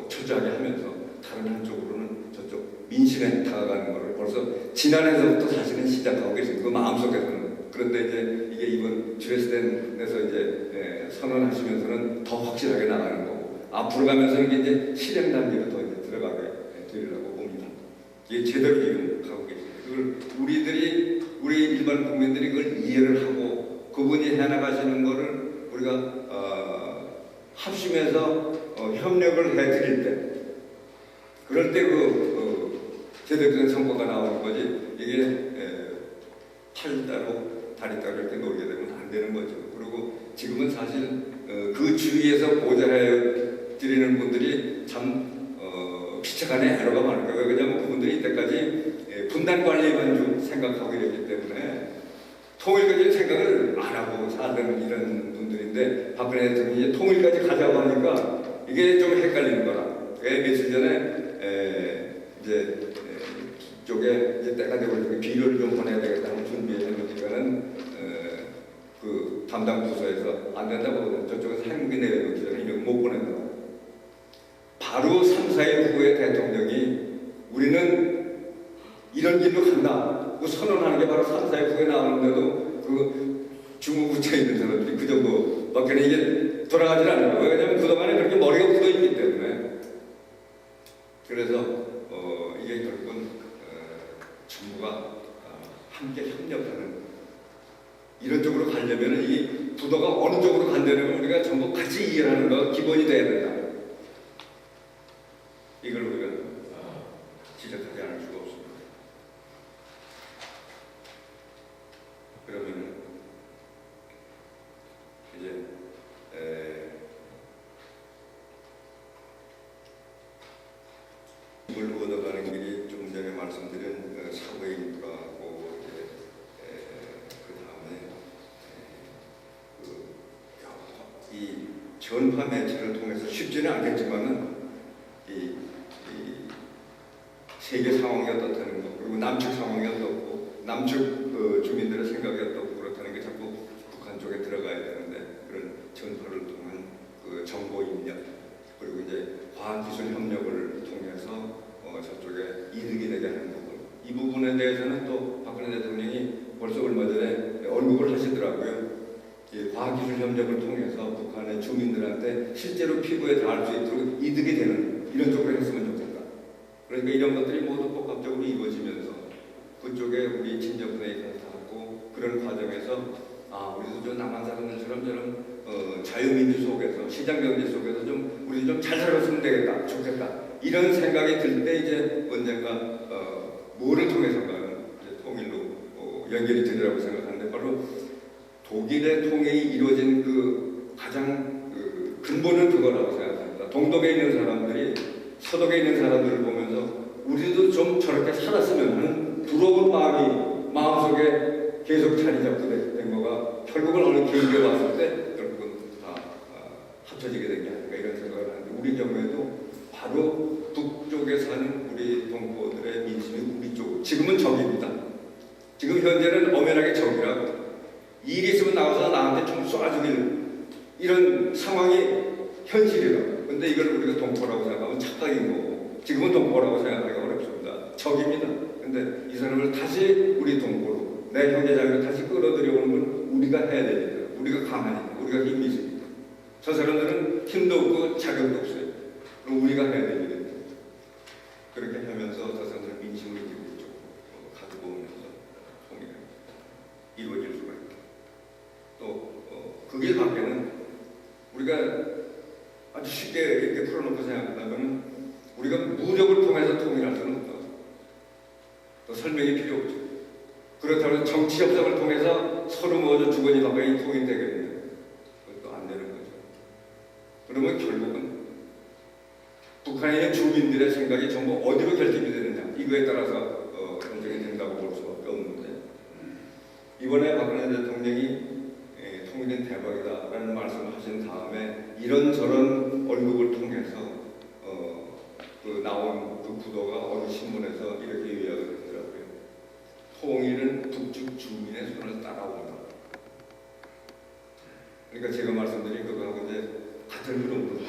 철저하게 하면서 다른 한쪽으로는 저쪽 민심에 다가가는 것을 벌써 지난해서부터 사실은 시작하고 계십니다. 그 마음속에서는. 그런데 이제 이게 이번 드레스덴에서 이제 선언하시면서는 더 확실하게 나가는 거고 앞으로 가면서는 이제 실행 단계로 더 이제 들어가게 되리라고 봅니다. 이게 제대로 지금 가고 계십니다. 그걸 우리 일반 국민들이 그걸 이해를 하고 그분이 해나가시는 거를 우리가 합심해서 협력을 해드릴 때 그럴 때 제대로 된 성과가 나오는 거지 이게 팔 따로 다리 따로 이렇게 놀게 되면 안 되는 거죠. 그리고 지금은 사실 그 주위에서 보좌해 드리는 분들이 참 피처간에 애로가 많을 거예요. 왜냐하면 그분들이 이때까지 분단 관리만 좀 생각하고 이랬기 때문에 통일까지 생각을 안 하고 살던 이런 분들인데 박근혜 대통령이 이제 통일까지 가자고 하니까 이게 좀 헷갈리는 거라. 며칠 전에 이제 쪽에 이제 때가 되고 비료를 좀 보내야 되겠다 하는 준비해 놓으니까는 그 담당 부서에서 안 된다고 저쪽에서 핵무기 내려놓기 전에 이거 못 보낸다. 바로 3, 4일 후에 대통령이 우리는 이런 길로 간다. 그 선언하는 게 바로 3, 4일 후에 나오는데도 그 중국구체에 있는 사람들이 그 정도밖에 이게 돌아가질 않는 거예요. 왜냐하면 그동안에 그렇게 머리가 굳어 있기 때문에. 그래서 이게 결국은 정부가 함께 협력하는 이런 쪽으로 가려면 이 부도가 어느 쪽으로 간다는 걸 우리가 전부 같이 이해하는 거 기본이 돼야 된다. 이걸 우리가 지적하지 않을 수가 없습니다. 그러면 이제 이걸 얻어가는 길이 좀 전에 말씀드린 사고의 인프라고 그 다음에 이 전파 매체를 통해서 쉽지는 않겠지만은 이 세계 상황이 어떻다는 거 그리고 남측 상황이 어떻고 남측 주민들의 생각이 어떻고 그렇다는 게 자꾸 북한 쪽에 들어가야 되는데 그런 전파를 통한 그 정보 입력 그리고 이제 과학기술 협력을 통해서 저쪽에 이득이 되게 하는 부분 이 부분에 대해서는 또 박근혜 대통령이 벌써 얼마 전에 언급을 하시더라고요. 이 과학기술 협력을 통해서 북한의 주민들한테 실제로 피부에 닿을 수 있도록 이득이 되는 이런 쪽으로 했으면 좋겠다. 그러니까 이런 것들이 모두 복합적으로 이루어지면서 그쪽에 우리 친정분에게 닿고 그런 과정에서 우리도 좀 남한 사람들처럼 저런 자유민주 속에서 시장경제 속에서 좀 우리 좀 잘 살았으면 되겠다 좋겠다 이런 생각이 들 때 이제 언젠가 뭐를 통해서인가는 통일로 연결이 되리라고 생각하는데 바로 독일의 통일이 이루어진 그 가장 근본은 그거라고 생각합니다. 동독에 있는 사람들이 서독에 있는 사람들을 보면서 우리도 좀 저렇게 살았으면 하는 부러운 마음이 마음속에 계속 자리 잡고 된 거가 결국은 어느 계기에 왔을 때 결국은 다 합쳐지게 된 게 아닌가 이런 생각을 하는데 우리 경우에도 바로 북쪽에 사는 우리 동포들의 민심이 우리 쪽 지금은 적입니다. 지금 현재는 엄연하게 적이라고 일이 있으면 나와서 나한테 좀 쏴주길 이런 상황이 현실이라고. 근데 이걸 우리가 동포라고 생각하면 착각인 거고 지금은 동포라고 생각하기가 어렵습니다. 적입니다. 근데 이 사람을 다시 우리 동포로 내 형제자매를 다시 끌어들여오는 건 우리가 해야 됩니다. 우리가 강하니까 우리가 힘이 있으니까 저 사람들은 힘도 없고 자격도 없어요. 그럼 우리가 해야 됩니다. 그렇게 하면서 저 사람들 민심을 가지고 오면서 통일이 이루어질 수가 있다. 또 그 길 밖에는 우리가 아주 쉽게 이렇게 풀어놓고 생각한다면 우리가 무력을 통해서 통일할 수는 없다. 또 설명이 필요 없죠. 그렇다면 정치 협상을 통해서 서로 모두 주거니 가까이 통일되겠는데 그것도 안 되는 거죠. 그러면 결국은 북한에 있는 주민들의 생각이 전부 어디로 결집이 되느냐 이거에 따라서 결정이 된다고 볼 수밖에 없는데 이번에 박근혜 대통령이 통일은 대박이다라는 말씀을 하신 다음에 이런저런 언급을 통해서 그 나온 그 구도가 어느 신문에서 이렇게 요약을 했더라고요. 통일은 북측 주민의 손을 따라온다. 그러니까 제가 말씀드린 그거하고 이제 같은 흐름으로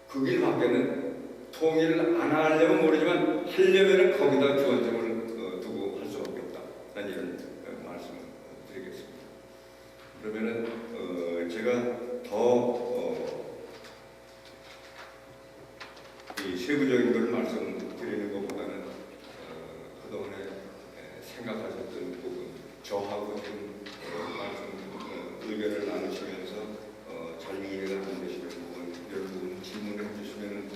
그 길 밖에는 통일을 안 하려면 모르지만 하려면은 거기다 주안점을 두고 할 수밖에 없다. 난 이런 말씀을 드리겠습니다. 그러면은 제가 더 이 세부적인 걸 말씀드리는 것보다는 그동안에 생각하셨던 부분 저하고 좀 의견을 나누시면서 잘 이해가 안 되시는 부분 이런 부분 질문을 해주시면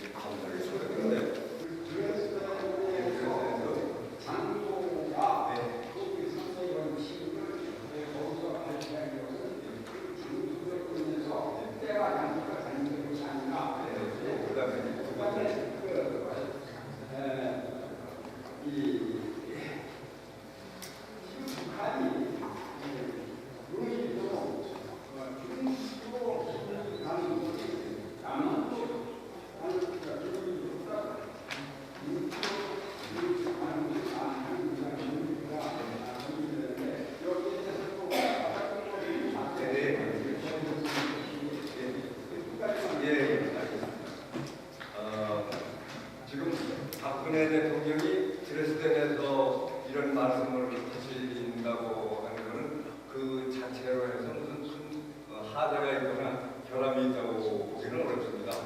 박근혜 대통령이 드레스덴에서 이런 말씀을 하신다고 하는 것은 그 자체로 해서 무슨 큰 하자가 있거나 결함이 있다고 보기는 어렵습니다.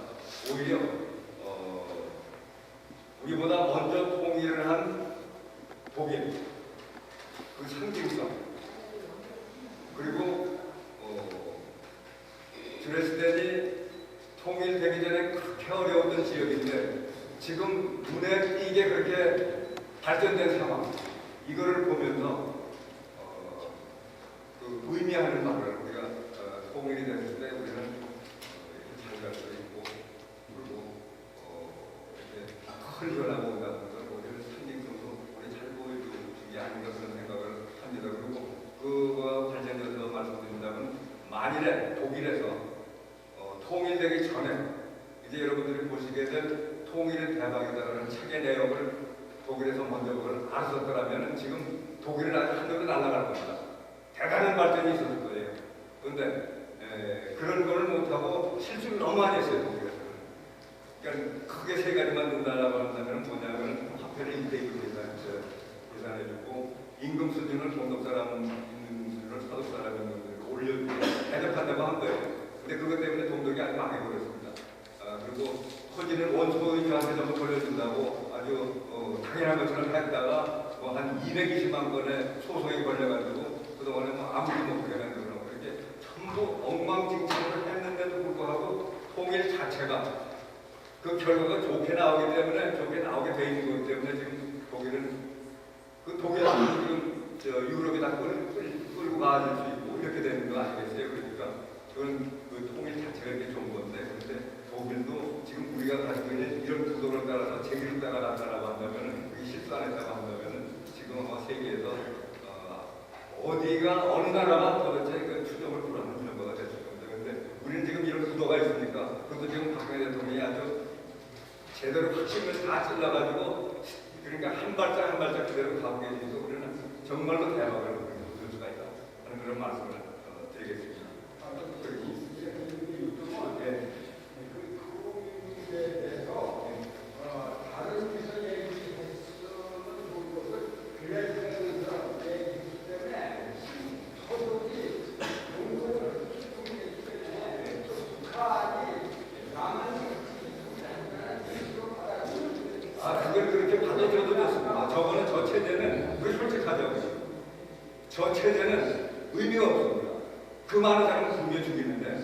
오히려 우리보다 먼저 통일을 한 독일, 그 상징성, 그리고 드레스덴이 통일되기 전에 그렇게 어려웠던 지역인데 지금 눈에 띄게 그렇게 발전된 상황, 이거를 보면서 그 의미하는 말을 우리가 통일이 됐을 때 우리는 잘 갈 수 있고 그리고 이렇게 큰 변화가 온다는 것은 우리는 상징성도 우리 잘 보여주는 게 아닌가 그런 생각을 합니다. 그리고 그거와 관련해서 말씀드린다면 만일에 독일에서 통일되기 전에 이제 여러분들이 보시게 될 통일은 대박이다라는 책의 내용을 독일에서 먼저 그걸 알았었더라면 지금 독일은 아주 하늘로 날아갈 겁니다. 대단한 발전이 있었을 거예요. 그런데 그런 걸 못하고 실수를 너무 많이 했어요. 독일에서는. 그러니까 크게 세 가지만 논다라고 한다면 뭐냐면 화폐를 1대1로 계산해주고 임금 수준을 동독 사람 있는 수준을 서독 사람 있는 수준으로 올려주고 대접한다고 한 거예요. 근데 그것 때문에 동독이 아주 망해버렸습니다. 그리고 토지는 원소유자한테 전부 돌려준다고 아주 당연한 것처럼 했다가 뭐 한 220만 건의 소송이 걸려가지고 그동안에 뭐 아무도 못하게 만들어놓고 이렇게 전부 엉망진창을 했는데도 불구하고 통일 자체가 그 결과가 좋게 나오기 때문에 좋게 나오게 돼 있는 거기 때문에 지금 독일은 그 독일은 지금 유럽이 다 끌고 가줄 수 있고 이렇게 되는 거 아니겠어요? 그러니까 그건 그 통일 자체가 이렇게 좋은 건데 그런데 독일도 지금 우리가 가지고 있는 이런 구도를 따라서 제기를 따라간다라고 한다면 그게 실수 안 했다고 한다면 지금 아마 세계에서 어디가 어느 나라가 도대체 그 추종을 불하는 이런 거가 됐을 겁니다. 그런데 우리는 지금 이런 구도가 있으니까 그것도 지금 박근혜 대통령이 아주 제대로 핵심을 다 찔러가지고 그러니까 한 발짝 한 발짝 그대로 가고 계시니까 우리는 정말로 대박을 볼 수가 있다 하는 그런 말씀을 드리겠습니다. 그걸 그렇게 받아들여도 좋습니다. 저거는 저 체제는 우리 솔직하죠. 저 체제는 의미가 없습니다. 그 많은 사람을 굶겨 죽이는데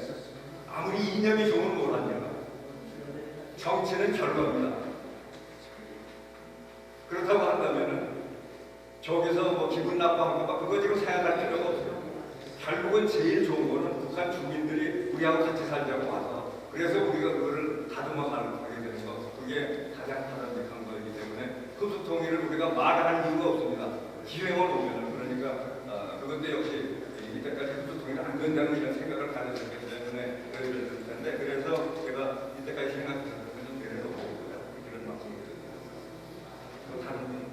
아무리 이념이 좋으면 뭘 하냐. 정치는 결과입니다. 그렇다고 한다면은 저기서 뭐 기분 나빠하는 거 그거 지금 생각할 필요가 없어요. 결국은 제일 좋은 거는 북한 주민들이 우리하고 같이 살자고 와서 그래서 우리가 그거를 다듬어 가게 되는 거 그게 가장 바람직한 거이기 때문에 흡수 통일을 우리가 말할 이유가 없습니다. 기회만 오면은 그러니까 그것도 역시 이때까지 흡수 통일 안 된다는 이런 생각을 가졌기 때문에 그랬을 텐데 그래서 제가 이때까지 생각했던 것은 좀 그래서 이런 말씀을 드립니다. 또 다른 분.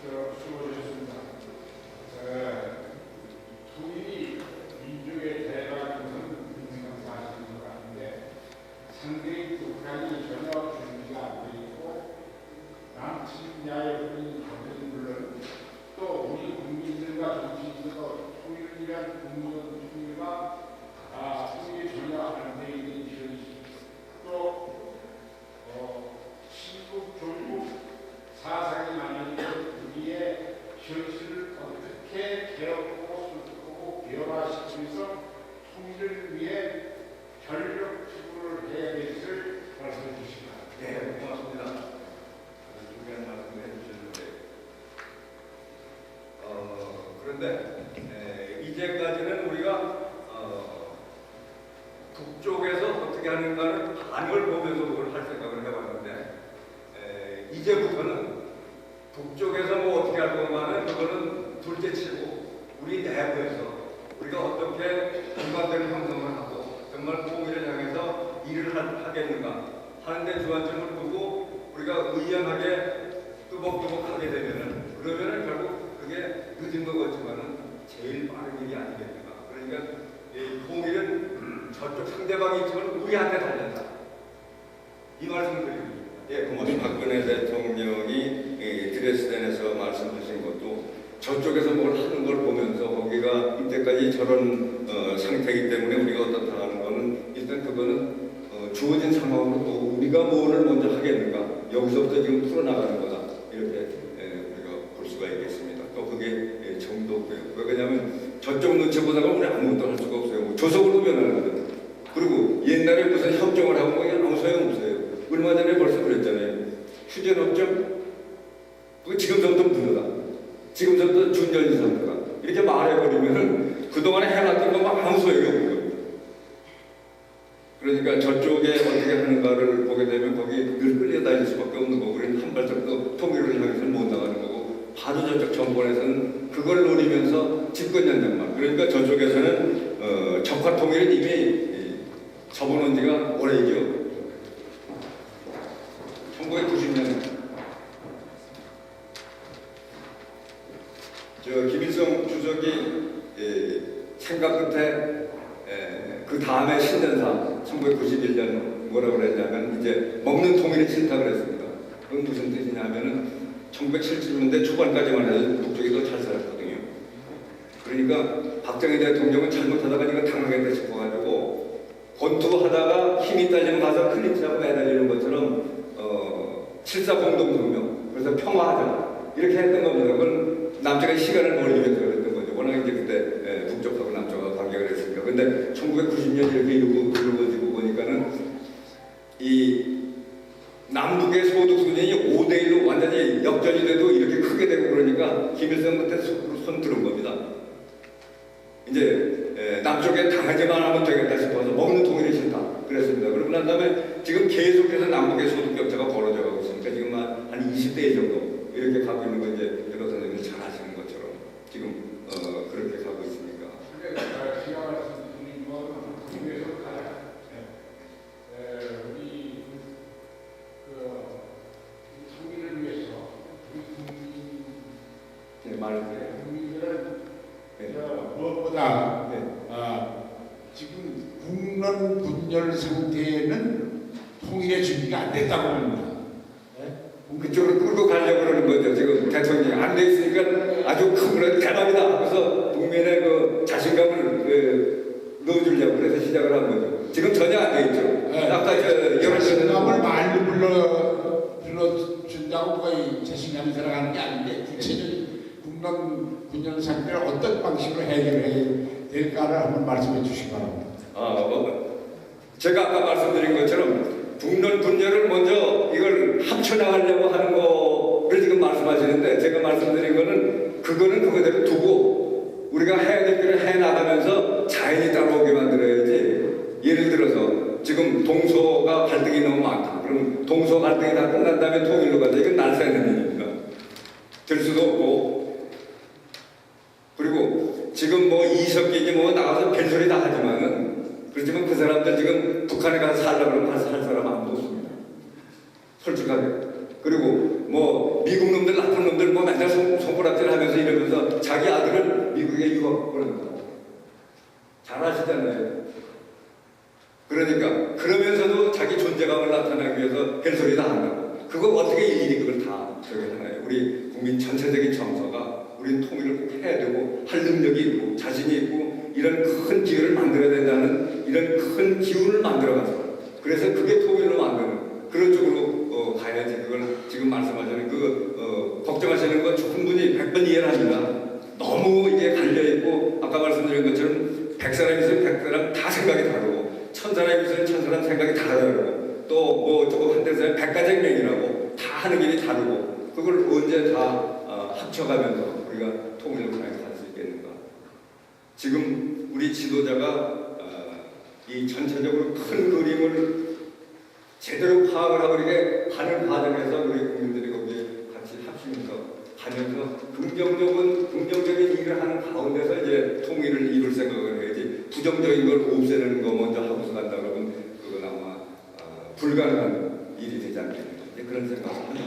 수고하셨습니다. 통일이 민족의 대박인 것은 분명한 사실인 것 같은데 상대의 북한이 전혀 준비가 안 돼 있고 남친야의 거긴 물론 또 우리 국민들과 정치인들도 통일을 위한 국민의 통일과 통일이 전혀 안 돼 있는 현실 또 친국 종국 사상이 많은 우리의 현실을 어떻게 개혁하고 수습하고 개혁화시키면서 통일을 위해 전력 투구를 해야 될지를 말씀해 주시기 바랍니다. 네, 고맙습니다. 중요한 말씀을 해주셨는데 그런데 이제까지는 우리가 북쪽에서 어떻게 하는가를 반을 보면서 그걸 할 생각을 해봤는데 이제부터는 북쪽에서 뭐 어떻게 할 건가는 그거는 둘째치고 우리 내부에서 우리가 어떻게 공감대를 형성을 하고 정말 통일을 향해서 일을 하겠는가 하는데 주안점을 두고 우리가 의연하게 뚜벅뚜벅 하게 되면은 그러면은 결국 그게 늦은 것 같지만은 제일 빠른 일이 아니겠는가. 그러니까 이 통일은 저쪽 상대방이 있지만 우리한테 달렸다. 이 말씀을 드립니다. 예, 고맙습니다. 박근혜 대통령이 드레스덴에서 말씀하신 것도 저쪽에서 뭘 하는 걸 보면서 거기가 이때까지 저런 상태이기 때문에 우리가 어떻다 하는 거는 일단 그거는 주어진 상황으로 또 우리가 뭐를 먼저 하겠는가 여기서부터 지금 풀어나가는 거다 이렇게 우리가 볼 수가 있겠습니다. 또 그게 정도고요. 왜냐하면 저쪽 눈치 보다가 우리 아무것도 할 수가 없어요. 뭐 조석으로 변하거든. 그리고 옛날에 무슨 협정을 하고 그게 아무 소용없어요. 얼마 전에 벌써 그랬잖아요. 휴전협정 그거 지금부터 무효다. 지금부터 준전이상가 이렇게 말해버리면은 그동안에 해놨던 것만 아무 소용이 없는 거예요. 그러니까 저쪽에 어떻게 하는가를 보게 되면 거기 늘 끌려다닐 수밖에 없는 거고 우리는 한 발짝도 통일을 향해서는 못 나가는 거고 바로 저쪽 정권에서는 그걸 노리면서 집권연장만 그러니까 저쪽에서는 적화 통일은 이미 접어놓은 지가 오래이죠. 1990년 김일성 주석이 생각 끝에 그 다음에 신년사 1991년 뭐라고 그랬냐면 이제 먹는 통일이 싫다 그랬습니다. 그건 무슨 뜻이냐면은 1970년대 초반까지만 해도 북쪽이 더 잘 살았거든요. 그러니까 박정희 대통령은 잘못하다가 이거 당하겠다 싶어가지고 권투하다가 힘이 딸리면 가서 클린치하고 매달리는 것처럼 7.4 공동성명 그래서 평화하자 이렇게 했던 겁니다. 그건 남쪽의 시간을 벌이기 위해서 그랬던 거죠. 워낙 이제 그때 북쪽하고 남쪽하고 관계가 그랬으니까. 근데 1990년 이렇게 이루어지고 보니까는 이 남북의 소득 수준이 5대1로 완전히 역전이 돼도 이렇게 크게 되고 그러니까 김일성 그때 손 들은 겁니다. 이제 남쪽에 당하지만 하면 되겠다 싶어서 먹는 통일이 싫다 그랬습니다. 그러고 난 다음에 지금 계속해서 남북의 소득 격차가 벌어져 가고 있으니까 지금 한 20대 정도 이렇게 가고 있는 거 이제 여러 선생님이 잘 아시는 것처럼 지금 그렇게 가고 있으니까. 제가 말씀드린 건 국내에서 가장 우리 통일을 위해서 우리 국민들은 무엇보다 지금 국론 분열 상태는 통일의 준비가 안 됐다고 합니다. 그쪽으로 끌고 가려고 그러는 거죠. 지금 대통령이 안 돼 있으니까 아주 큰 대박이다. 그래서 국민의 그 자신감을 넣어주려고 그래서 시작을 한 거죠. 지금 전혀 안 돼 있죠. 아까 자신감을 말로 불러준다고 거의 자신감이 들어가는 게 아닌데 구체적인 국론 분열 상태를 어떤 방식으로 해결해야 될까를 한번 말씀해 주시기 바랍니다. 제가 아까 말씀드린 것처럼 국론 분열을 먼저 이걸 합쳐나가려고 하는 거를 지금 말씀하시는데 제가 말씀드린 거는 그거는 그거대로 두고 우리가 해야 될 길을 해나가면서 자연이 따라오게 만들어야지. 예를 들어서 지금 동서가 갈등이 너무 많다. 그럼 동서 갈등이 다 끝난 다음에 통일로 가자. 이건 날새는 일입니다. 될 수도 없고. 그리고 지금 뭐 이석기니 뭐 나가서 별소리 다 하지만은 그렇지만 그 사람들 지금 북한에 가서 살려고 그러면 가서 살 사람 아무도 없습니다. 솔직하게. 그리고 뭐 미국 놈들 나쁜 놈들 뭐 맨날 손가락질 하면서 이러면서 자기 아들을 미국에 유학 보낸다. 잘 아시잖아요. 그러니까 그러면서도 자기 존재감을 나타내기 위해서 별소리 다 한다고. 그거 어떻게 일일이 그걸 다 저기 하나요. 우리 국민 전체적인 정서가 우리는 통일을 꼭 해야 되고 할 능력이 있고 자신이 있고 이런 큰 기회를 만들어야 된다는 이런 큰 기운을 만들어가서 그래서 그게 통일로 만드는 그런 쪽으로 가야지. 그걸 지금 말씀하시는 걱정하시는 건 충분히 100번 이해를 합니다. 너무 이게 갈려있고 아까 말씀드린 것처럼 100사람 있으면 100사람 다 생각이 다르고 1000사람 있으면 1000사람 생각이 다르고 또 뭐 조금 한 데서 100가정명이라고 다 하는 일이 다르고 그걸 언제 다 합쳐가면서 우리가 통일을 갈 수 있겠는가. 지금 우리 지도자가 이 전체적으로 큰 그림을 제대로 파악을 하고 이렇게 가는 과정에서 우리 국민들이 거기에 같이 합치면서 가면서 긍정적인 일을 하는 가운데서 이제 통일을 이룰 생각을 해야지 부정적인 걸 없애는 거 먼저 하고서 간다 그러면 그건 아마 불가능한 일이 되지 않겠는가 그런 생각을 합니다.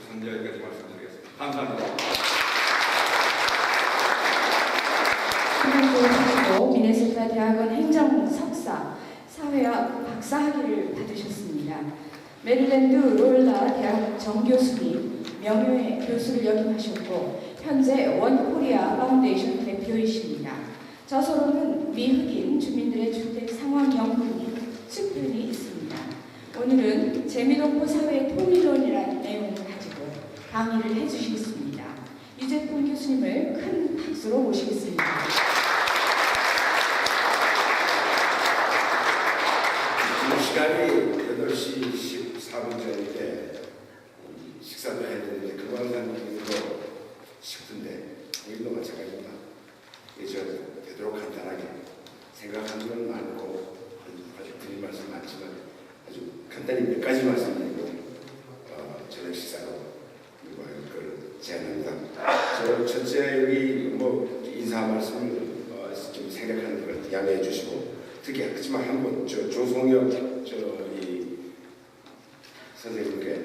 우선 여기까지 말씀드리겠습니다. 감사합니다. 사회학 박사학위를 받으셨습니다. 메릴랜드 로열라 대학 정교수님, 명예의 교수를 역임하셨고 현재 원코리아 파운데이션 대표이십니다. 저서로는 미흑인 주민들의 주택 상황 연구니 수편이 있습니다. 오늘은 재미동포 사회 통일론이라는 내용을 가지고 강의를 해주시겠습니다. 유재풍 교수님을 큰 박수로 모시겠습니다. 시간이 8시 14분 전인데 식사도 해야 되는데 금강산길도 싶은데 우리도 마찬가지입니다. 저 되도록 간단하게 생각하는 건 많고 아주 드릴 말씀 많지만 아주 간단히 몇 가지 말씀드리고 저녁 식사로 그걸 제안합니다. 저 첫째 여기 뭐 인사 말씀을 좀 생각하는 걸 양해해 주시고 특히 하지만 한번 조성혁 이 선생님께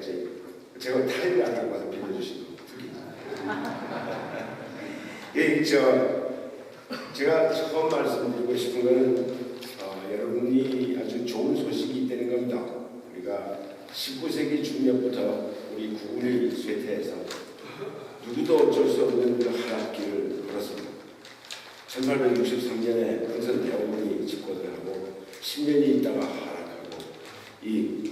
제가 타일이라고 봐서 빌려주신 거 특히 제가 처음 말씀드리고 싶은 거는 여러분이 아주 좋은 소식이 있다는 겁니다. 우리가 19세기 중엽부터 우리 국군이 쇠퇴해서 누구도 어쩔 수 없는 하락기를 걸었습니다. 1863년에 흥선 대원군이 집권을 하고 10년이 있다가 하락하고 이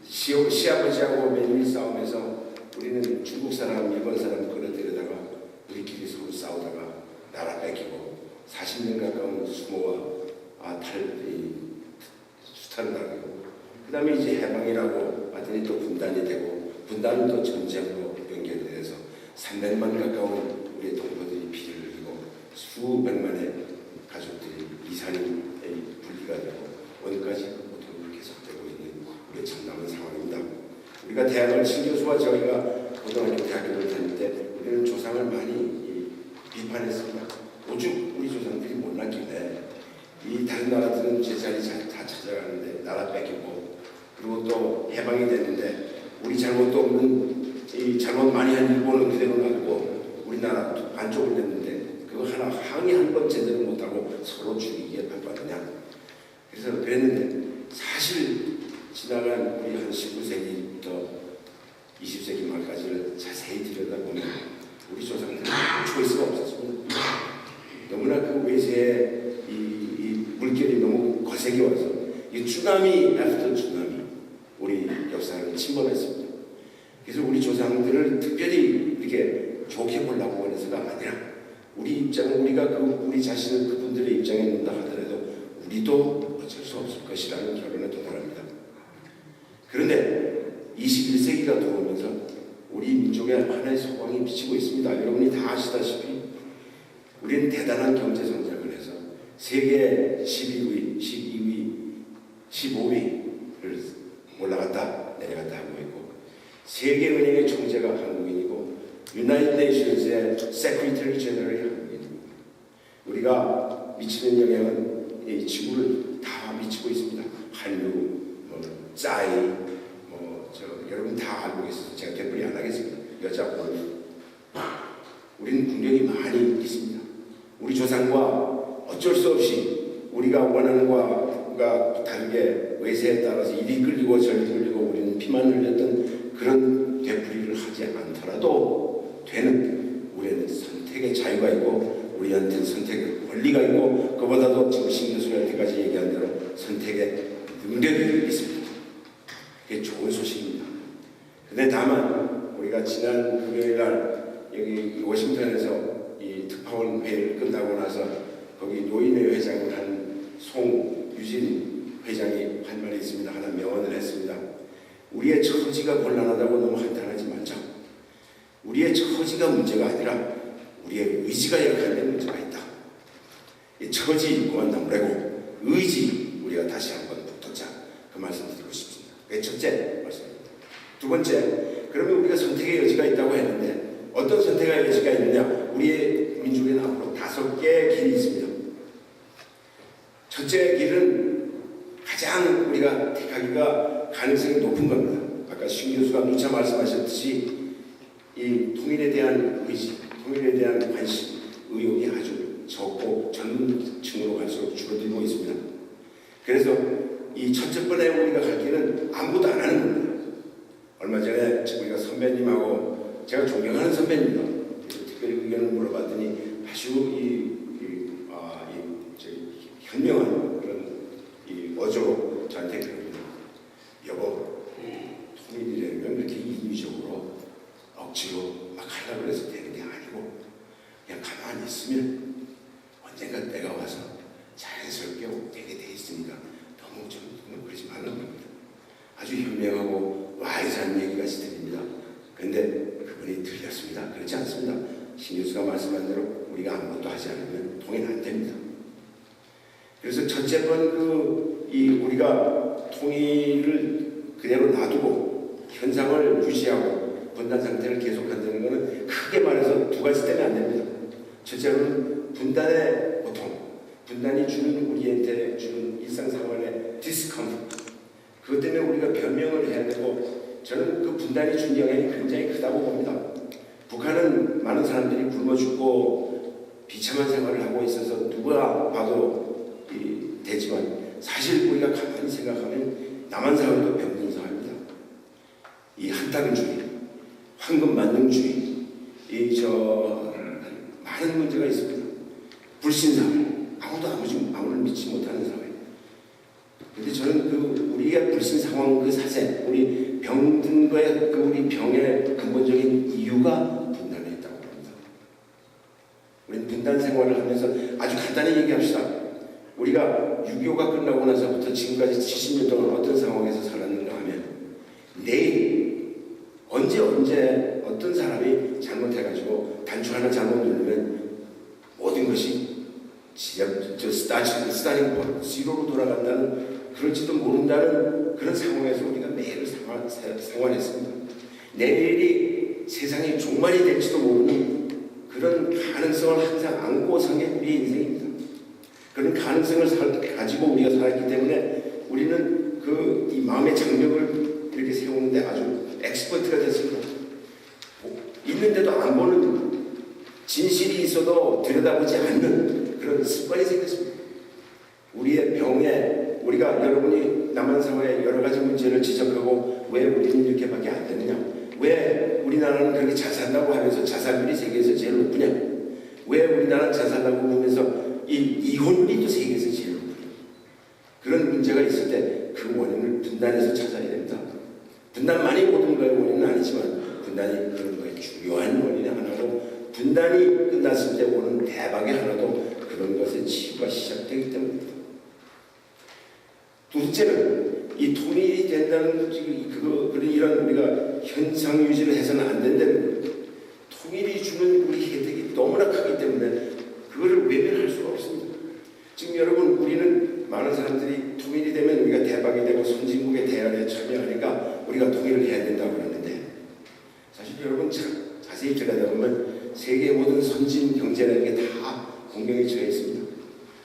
시아버지하고 맨일 싸움에서 우리는 중국 사람, 일본 사람 끌어들여다가 우리끼리 서로 싸우다가 나라 뺏기고 40년 가까운 수모와 수탈을 당하고 그 다음에 이제 해방이라고 왔더니 또 분단이 되고 분단은 또 전쟁으로 연결이 돼서 300만 가까운 우리의 동포들이 피를 흘리고 수백만의 가족들이 이산이 분리가 되고 오늘까지 그 고통이 계속되고 있는 우리의 참담한 상황입니다. 우리가 대학을 신교수와 저희가 고등학교 대학교를 다닐 때 우리는 조상을 많이 비판했습니다. 오죽 우리 조상들이 못났길래 이 다른 나라들은 제자리 다 찾아가는데 나라 뺏기고 그리고 또 해방이 됐는데 우리 잘못도 없는 이 잘못 많이 한 일본은 그대로 놔두고 우리나라 반쪽을 냈는데 그거 하나 항의 한 번 제대로 못하고 서로 죽이기에 바빴느냐. 그래서 그랬는데 사실 지나간 우리 한 19세기부터 20세기 말까지를 자세히 들여다보면 우리 조상들은 초이스가 없었습니다. 너무나 그 외세의 이 물결이 너무 거세게 와서 이 쓰나미 애프터 쓰나미 우리 역사를 침범했습니다. 그래서 우리 조상들을 특별히 이렇게 좋게 보려고 원해서가 아니라 우리 입장은 우리가 우리 자신을 그분들의 입장에 놓는다 하더라도 우리도 어쩔 수 없을 것이라는 결론에 도달합니다. 그런데 21세기가 들어오면서 우리 민족에 하나의 소광이 비치고 있습니다. 여러분이 다 아시다시피 우리는 대단한 경제 성장을 해서 세계 12위, 15위를 올라갔다 내려갔다 하고 있고 세계은행의 총재가 한국인이고 유나이티드 네이션스의 세크리터리 제너럴이 한국인입니다. 우리가 미치는 영향은 이 지구를 다 미치고 있습니다. 한류, 짜이, 여러분 다 알고 계셔서 제가 되풀이 안 하겠습니다. 여자 골프. 우리는 국력이 많이 있습니다. 우리 조상과 어쩔 수 없이 우리가 원하는 것과 다르게 외세에 따라서 이리 끌리고 저리 끌리고 우리는 피만 흘렸던 그런 되풀이를 하지 않더라도 되는 우리는 선택의 자유가 있고 우리한테는 선택의 권리가 있고 그보다도 지금 신 교수가 여태까지 얘기한 대로 선택의 능력이 있습니다. 그게 좋은 소식입니다. 그런데 다만 우리가 지난 금요일 날 여기 워싱턴에서 이 특파원 회의를 끝나고 나서 거기 노인회 회장을 한 송유진 회장이 한 말이 있습니다. 하나 명언을 했습니다. 우리의 처지가 곤란하다고 너무 한탄하지 말자. 우리의 처지가 문제가 아니라 우리의 의지가 약한데 문제가 있다. 이 처지 그만 넘으라고 의지 우리가 다시 한번 붙잡자. 그 말씀 드리고 싶습니다. 그게 첫째 말씀입니다. 두 번째, 그러면 우리가 선택의 여지가 있다고 했는데 어떤 선택의 여지가 있느냐? 우리의 민족에는 앞으로 5개의 길이 있습니다. 첫째 길은 가장 우리가 택하기가 가능성이 높은 겁니다. 아까 신 교수가 누차 말씀하셨듯이 이 통일에 대한 의지, 통일에 대한 관심, 의욕이 아주 적고 젊은 층으로 갈수록 줄어들고 있습니다. 그래서 이 첫째 번에 우리가 갈 길은 아무것도 안 하는 겁니다. 얼마 전에 우리가 선배님하고 제가 존경하는 선배님과 특별히 의견을 물어봤더니 아주 현명한 그런 이 어조로 저한테 그럽니다. 여보, 통일이라면 그렇게 인위적으로 억지로 막 하려고 해서 되는 게 아니고 그냥 가만히 있으면 언젠가 때가 와서 자연스럽게 되게 돼 있으니까 너무 좀 그러지 말라는 겁니다. 아주 현명하고 와이즈한 얘기같이 들립니다. 그런데 그분이 틀렸습니다. 그렇지 않습니다. 신 교수가 말씀한 대로 우리가 아무것도 하지 않으면 통일 안 됩니다. 그래서 첫째 번 우리가 통일을 그대로 놔두고 현상을 유지하고 분단 상태를 계속한다는 것은 크게 말해서 두 가지 때문에 안 됩니다. 첫째로는 분단의 고통, 분단이 주는 우리한테 주는 일상생활의 디스컴포트, 그것 때문에 우리가 변명을 해야 되고 저는 그 분단이 준 영향이 굉장히 크다고 봅니다. 북한은 많은 사람들이 굶어 죽고 비참한 생활을 하고 있어서 누가 봐도 되지만 사실 우리가 가만히 생각하면 남한 사회도 병등사회입니다. 이 한땅주의, 황금만능주의, 많은 문제가 있습니다. 불신사회, 아무를 믿지 못하는 사회. 근데 저는 우리의 불신 상황 그 사세, 우리 병든 거에 우리 병의 근본적인 이유가 분단에 있다고 봅니다. 우리는 분단 생활을 하면서 아주 간단히 얘기합시다. 우리가 6.25가 끝나고 나서부터 지금까지 70년 동안 어떤 상황에서 살았는가 하면 내일 언제 어떤 사람이 잘못해가지고 단추 하나 잘못 누르면 모든 것이 스타팅 포인트, 지로로 돌아간다는 그럴지도 모른다는 그런 상황에서 우리가 매일 생활했습니다. 내일이 세상의 종말이 될지도 모르는 그런 가능성을 항상 안고 산 게 우리의 인생입니다. 그런 가능성을 가지고 우리가 살았기 때문에 우리는 이 마음의 장벽을 이렇게 세우는데 아주 엑스퍼트가 됐습니다. 있는데도 안 보는, 진실이 있어도 들여다보지 않는 그런 습관이 생겼습니다. 우리의 병에 우리가 여러분이 남한 사회의 여러 가지 문제를 지적하고 왜 우리는 이렇게밖에 안 되느냐, 왜 우리나라는 그렇게 잘 산다고 하면서 자살률이 세계에서 제일 높으냐, 왜 우리나라는 잘 산다고 하면서 이혼율이 또 세계에서 제일 높으냐, 그런 문제가 있을 때 그 원인을 분단에서 찾아야 됩니다. 분단만이 모든 거의 원인은 아니지만 분단이 그런 거의 중요한 원인의 하나로, 분단이 끝났을 때 오는 대박의 하나도 그런 것의 치유가 시작되기 때문입니다. 둘째는 이 통일이 된다는 이런 우리가 현상 유지를 해서는 안 된다는 거예요. 통일이 주는 우리 혜택이 너무나 크기 때문에 그거를 외면할 수가 없습니다. 지금 여러분, 우리는 많은 사람들이 통일이 되면 우리가 대박이 되고 선진국의 대열에 참여하니까 우리가 통일을 해야 된다고 그러는데, 사실 여러분 자세히 들여다보면 세계의 모든 선진 경제라는 게 다 공경에 처해 있습니다.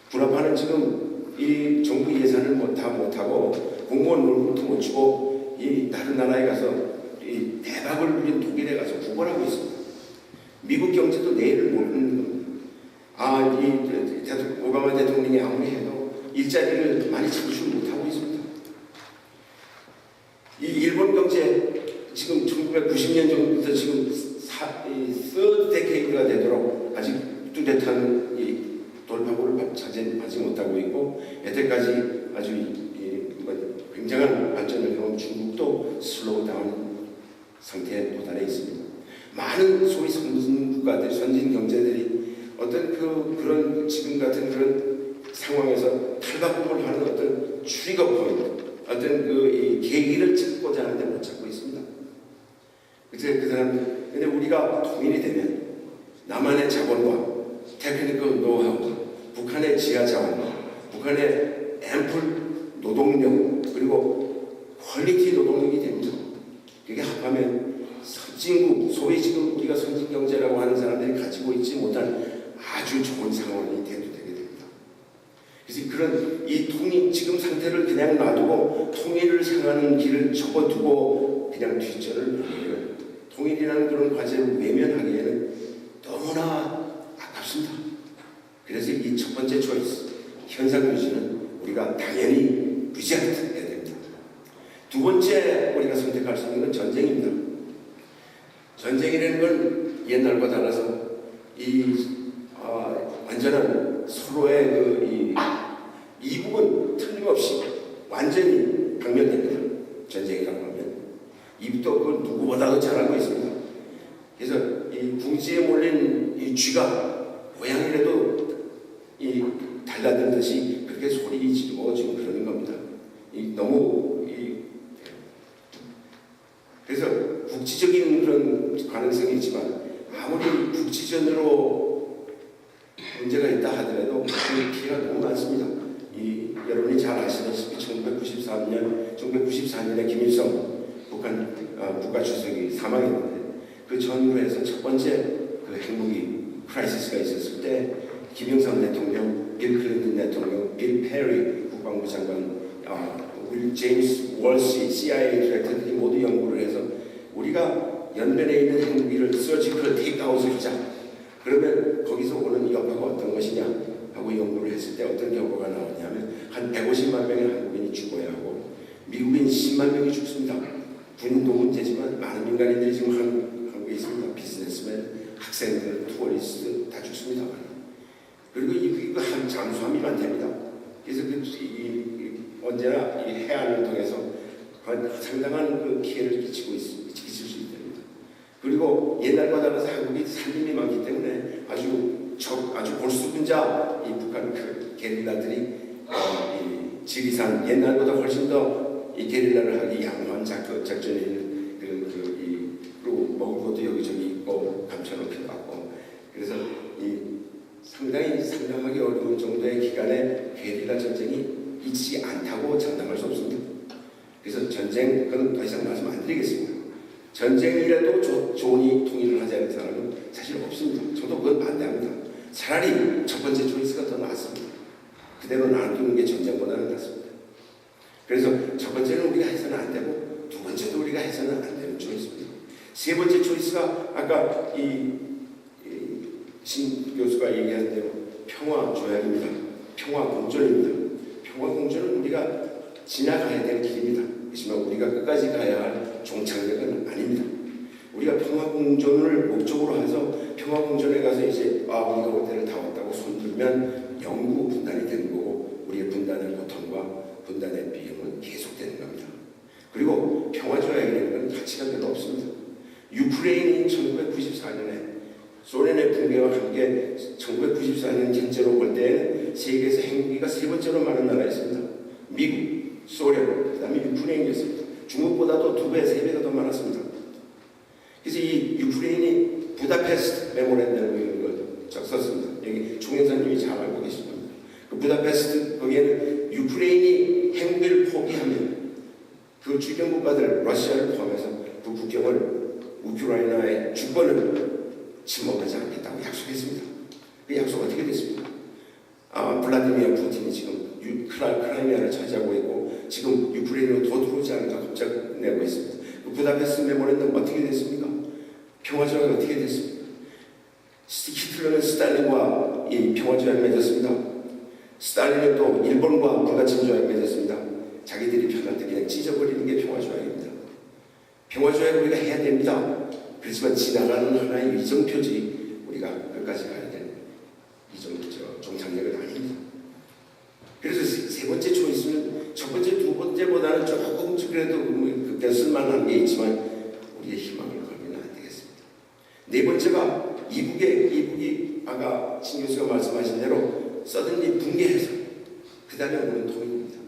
불합화는 지금 이 정부 예산을 다 못하고 공무원 월급도 못 주고 이 다른 나라에 가서 이 대박을 누린 독일에 가서 구걸하고 있습니다. 미국 경제도 내일을 모르는 겁니다. 오바마 대통령이 아무리 해도 일자리를 많이 창출 못하고 있습니다. 이 일본 경제 지금 1990년 정도부터 지금 3rd decade가 되도록 아직 뚜렷한 돌파구를 차지하지 못하고 있고, 여태까지 아주 굉장한 발전을 해온 중국도 슬로우 다운 상태에 도달해 있습니다. 많은 소위 선진국가들, 선진 경제들이 어떤 그런 지금 같은 그런 상황에서 탈바꿈을 하는 어떤 트리거 포인트, 어떤 이 계기를 찾고자 하는데 못 찾고 있습니다. 근데 우리가 통일이 되면 남한의 자본과 테크니컬 노하우, 북한의 지하 자원과 북한의 앰플 노동력, 그리고 퀄리티 노동력이 됩니다. 그게 합하면 선진국, 소위 지금 우리가 선진 경제라고 하는 사람들이 가지고 있지 못한 아주 좋은 상황이 되게 됩니다. 그래서 그런 이 통일, 지금 상태를 그냥 놔두고 통일을 향하는 길을 접어두고 그냥 뒷전을 보내면 통일이라는 그런 과제를 외면하기에는 너무나 아깝습니다. 그래서 이 첫 번째 초이스, 현상 유지는 우리가 당연히 리젝트 해야 됩니다. 두 번째 우리가 선택할 수 있는 건 전쟁입니다. 전쟁이라는 건 옛날과 달라서 완전한 서로의 이북은 틀림없이 완전히 박멸됩니다. 전쟁이라고 하면 이북도 그걸 누구보다도 잘 알고 있습니다. 그래서 이 궁지에 몰린 이 쥐가 고양이라도 달라들듯이 그렇게 소리 지르고 지금 그러는 겁니다. 그래서 국지적인 그런 가능성이 있지만 아무리 국지전으로 문제가 있다 하더라도 그 피해가 너무 많습니다. 여러분이 잘 아시다시피 1994년에 김일성 북한 국가주석이 사망했는데 그 전후로 해서 첫 번째 그 핵무기 크라이시스가 있었을 때 김영삼 대통령, 빌 클린턴 대통령, 빌 페리 국방부 장관, 제임스 월시 CIA 디렉터들이 모두 연구를 해서 우리가 연변에 있는 핵무기를 서지컬 테이크아웃을 하자. 그러면 거기서 오는 여파가 어떤 것이냐 하고 연구를 했을 때 어떤 결과가 나오냐면 한 150만 명의 한국인이 죽어야 하고 미국인 10만 명이 죽습니다. 군인도 문제지만 많은 민간인들이 지금 한국에 있습니다. 비즈니스맨, 학생들, 투어리스트 다 죽습니다. 그리고 이거 한 잠수함이만 됩니다. 그래서 언제나 이 해안을 통해서 상당한 그 피해를 끼칠 수 있답니다. 그리고 옛날과 달라서 한국이 산림이 많기 때문에 아주 골수분자 이 북한 그 게릴라들이 지리산 옛날보다 훨씬 더 이 게릴라를 하기 양호한 작전에 있는 그리고 먹을 것도 여기저기 있고 감춰놓기도 하고 그래서 상당하게 어려운 정도의 기간에 게릴라 전쟁이 있지 않다고 장담할 수 없습니다. 그래서 전쟁 그건 더 이상 말씀 안 드리겠습니다. 전쟁이라도 좋으니 통일을 하자는 사람은 사실 없습니다. 저도 그건 반대합니다. 차라리 첫 번째 초이스가 더 낫습니다. 그대로 놔두는 게 전쟁보다는 낫습니다. 그래서 첫 번째는 우리가 해서는 안 되고 두 번째도 우리가 해서는 안 되는 초이스입니다. 세 번째 초이스가 아까 신 교수가 얘기한 대로 평화 조약입니다. 평화 공존입니다. 평화 공존은 우리가 지나가야 될 길입니다. 하지만 우리가 끝까지 가야 할 종착역은 아닙니다. 우리가 평화 공존을 목적으로 해서 평화 공존에 가서 이제 우리가 올 때를 다 왔다고 손들면 영구 분단이 되는 거고 우리의 분단의 고통과 분단의 비용은 계속되는 겁니다. 그리고 평화 조약이라는 건 가치가 별로 없습니다. 유크레인이 1994년에 소련의 붕괴와 함께 1994년 현재로 볼 때에는 세계에서 핵무기가 세 번째로 많은 나라였습니다. 미국, 소련, 그 다음에 유크레인이었습니다. 중국보다도 2배, 3배가 더 많았습니다. 그래서 이 유크레인이 부다페스트 메모랜덤을 썼습니다. 여기 총영사님이 잘 알고 계실 겁니다. 그 부다페스트 거기에는 유크레인이 핵무기를 포기하면 그 주변 국가들 러시아를 포함해서 그 국경을 우크라이나의 주권을 침범하지 않겠다고 약속했습니다. 그 약속 어떻게 됐습니까? 블라디미르 푸틴이 지금 크라이미아를 차지하고 있고 지금 유크레인으로 더 들어오지 않을까 걱정 내고 있습니다. 그 부다페스트 메모랜덤 어떻게 됐습니까? 평화조약이 어떻게 됐습니까? 히틀러는 스탈린과 이 평화조약을 맺었습니다. 스탈린은 또 일본과 불가침 조약을 맺었습니다. 자기들이 편할 때 그냥 찢어버리는 게 평화조약입니다. 평화조약을 우리가 해야 됩니다. 그렇지만 지나가는 하나의 위정표지 우리가 끝까지 가야 되는 종착역은 아닙니다. 그래서 세 번째 초이스는 첫 번째, 두 번째보다는 조금 그래도 그때 쓸만한 게 있지만 우리의 희망을 걸면 안 되겠습니다. 네 번째가 이북이 아까 신 교수가 말씀하신 대로 서든리 붕괴해서 그 다음에 오는 통일입니다.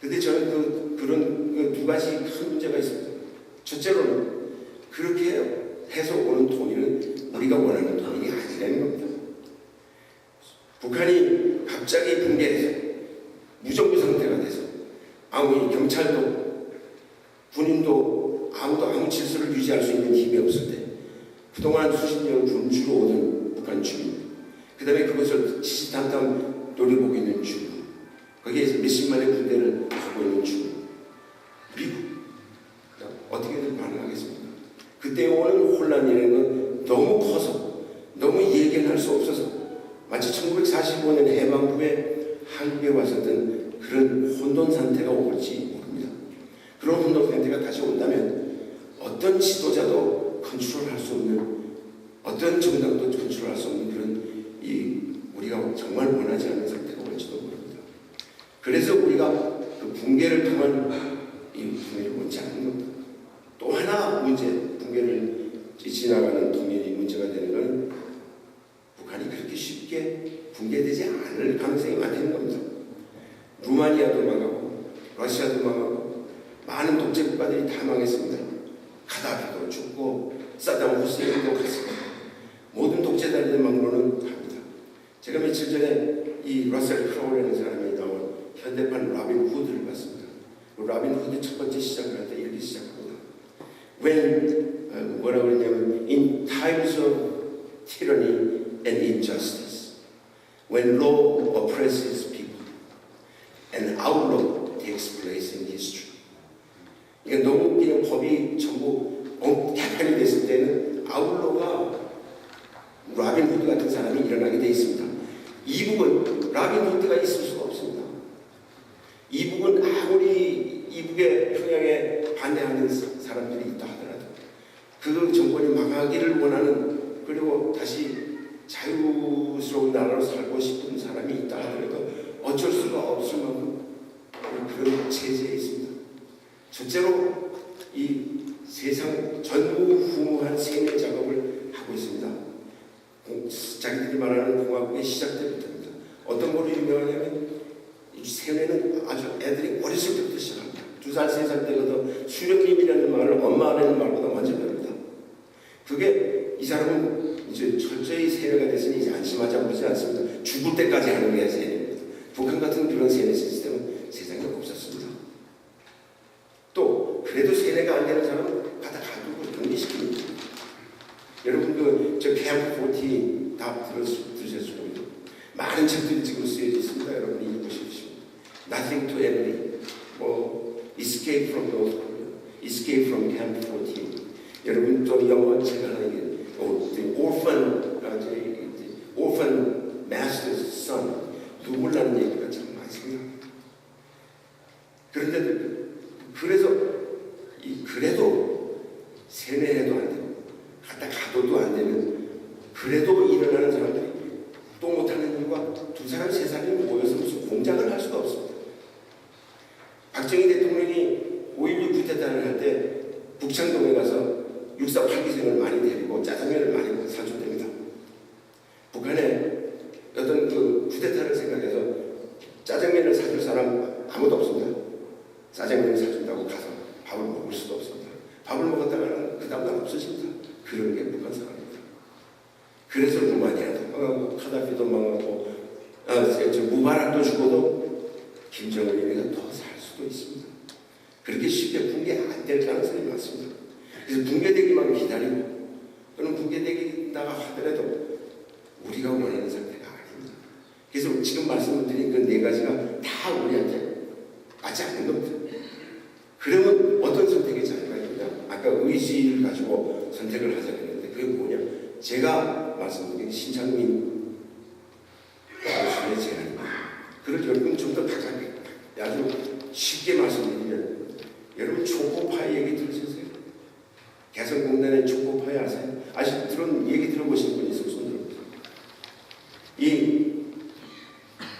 근데 저는 그런 두 가지 큰 문제가 있습니다. 첫째로는 그렇게 해서 오는 통일은 우리가 원하는 통일이 아니라는 겁니다. 북한이 갑자기 붕괴해서 무정부 상태가 돼서 경찰도 군인도 아무도 아무 질서를 유지할 수 있는 힘이 없을 때 그동안 수십 년 군주로 오던 북한 주민 그 다음에 그것을 치시탐탐 노려보고 있는 주민 거기에서 몇십만의 군대를 하고 있는 주민 미국 어떻게든 반응하겠습니까? 그때 오는 혼란이라는 건 너무 커서 너무 예견할 수 없어서 마치 1945년 해방 후에 한국에 왔었던 그런 혼돈 상태가 올지 모릅니다. 그런 혼돈 상태가 다시 온다면 어떤 지도자도 컨트롤할 수 없는, 어떤 정당도 컨트롤할 수 없는 그런 우리가 정말 원하지 않는 상태가 올지도 모릅니다. 그래서 우리가 그 붕괴를 통한 이 통일을 원치 않는 겁니다. 또 하나 문제, 붕괴를 지나가는 통일이 문제가 되는 것은 북한이 그렇게 쉽게 붕괴되지 않을 가능성이 많다는 겁니다. 루마니아도 망하고 러시아도 망하고 많은 독재 국가들이 다 망했습니다. 카다피도 죽고 사담 후세인도 갔습니다. 모든 독재자들의 망로는 갑니다. 제가 며칠 전에 이 러셀 크로우라는 사람이 나온 현대판 라빈 후드를 봤습니다. 라빈 후드 첫 번째 시작을 할 때 이렇게 시작합니다. 뭐라고 그랬냐면 In times of tyranny and injustice, when law oppresses people, an outlaw takes place in history. 그러니까 너무 그냥 법이 전부 개판이 됐을 때는 아울러가 라빈 후드 같은 사람이 일어나게 돼 있습니다. 이북은 라빈 후드가 있을 수가 없습니다. 이북은 아무리 이북의 평양에 반대하는 사람들이 있다 하더라도 그 정권이 망하기를 원하는, 그리고 다시 자유스러운 나라로 살고 싶은 사람이 있다 하더라도 어쩔 수가 없을 만큼 그런 체제에 있습니다. 첫째로 이 세상 전무후무한 세뇌 작업을 하고 있습니다. 자기들이 말하는 공화국의 시작 때부터입니다. 어떤 걸로 유명하냐면 이 세뇌는 아주 애들이 어렸을 때부터 시작합니다. 2살, 3살 때부터 수령님이라는 말을 엄마라는 말보다 먼저 배웁니다. 그게 이 사람은 이제 철저히 세뇌가 됐으니 이제 안심하자 그러지 않습니다. 죽을 때까지 하는 게 세뇌입니다. 북한 같은 그런 세뇌 시스템은 세상에 없었습니다. 또 그래도 세뇌가 안 되는 사람은 바다 가두고 격리시킵니다. 여러분 저 캠프 40 다 들으셨을 겁니다. 많은 책들이 지금 쓰여져 있습니다. 여러분이 읽으십시오. Nothing to Emily, Escape from North Korea, Escape from Camp 40. 여러분 또 영어 제가 하는 게 Orphan Master's Son, 누굴라는 얘기가 참 많습니다. 그런데 그래도 세뇌해도 안 되고 갖다 가둬도 안 되는, 그래도 일어나는 사람들이 또 못하는 이유가 2사람, 3사람이 모여서 무슨 공작을 할 수가 없습니다. 박정희 대통령이 5.16 쿠데타를 할 때 북창동에 가서 6.4 8기생을 많이 데리고 짜장면을 많이 사줬답니다. 북한에 어떤 그 쿠데타를 생각해서 짜장면을 사줄 사람 아무도 없습니다. 짜장면을 사준다고 가서 밥을 먹을 수도 없습니다. 밥을 먹었다가는 그 다음날 없어집니다. 그런 게 북한 사람입니다. 그래서 루마니아도 망하고 카다피도 망하고 무바락도 죽어도 김정은이가 더 살 수도 있습니다. 그렇게 쉽게 붕괴 안 될 가능성이 많습니다. 그래서 붕괴되기만 기다리고 또는 붕괴되기다가 하더라도 우리가 원하는 상태가 아닙니다. 그래서 지금 말씀드린 그 4가지가 다 우리한테 맞지 않는 겁니다. 그러면 어떤 선택이 자유가 있냐? 아까 의지를 가지고 선택을 하자고 했는데 그게 뭐냐? 제가 말씀드린 신창민 교수의 제안입니다. 그걸 여러분 좀 더 가깝게 아주 쉽게 말씀드리면, 여러분 초코파이 얘기 들으셨어요? 개성공단의 초코파이 아세요? 얘기 들어보신 분 있으면 손 들어보세요. 이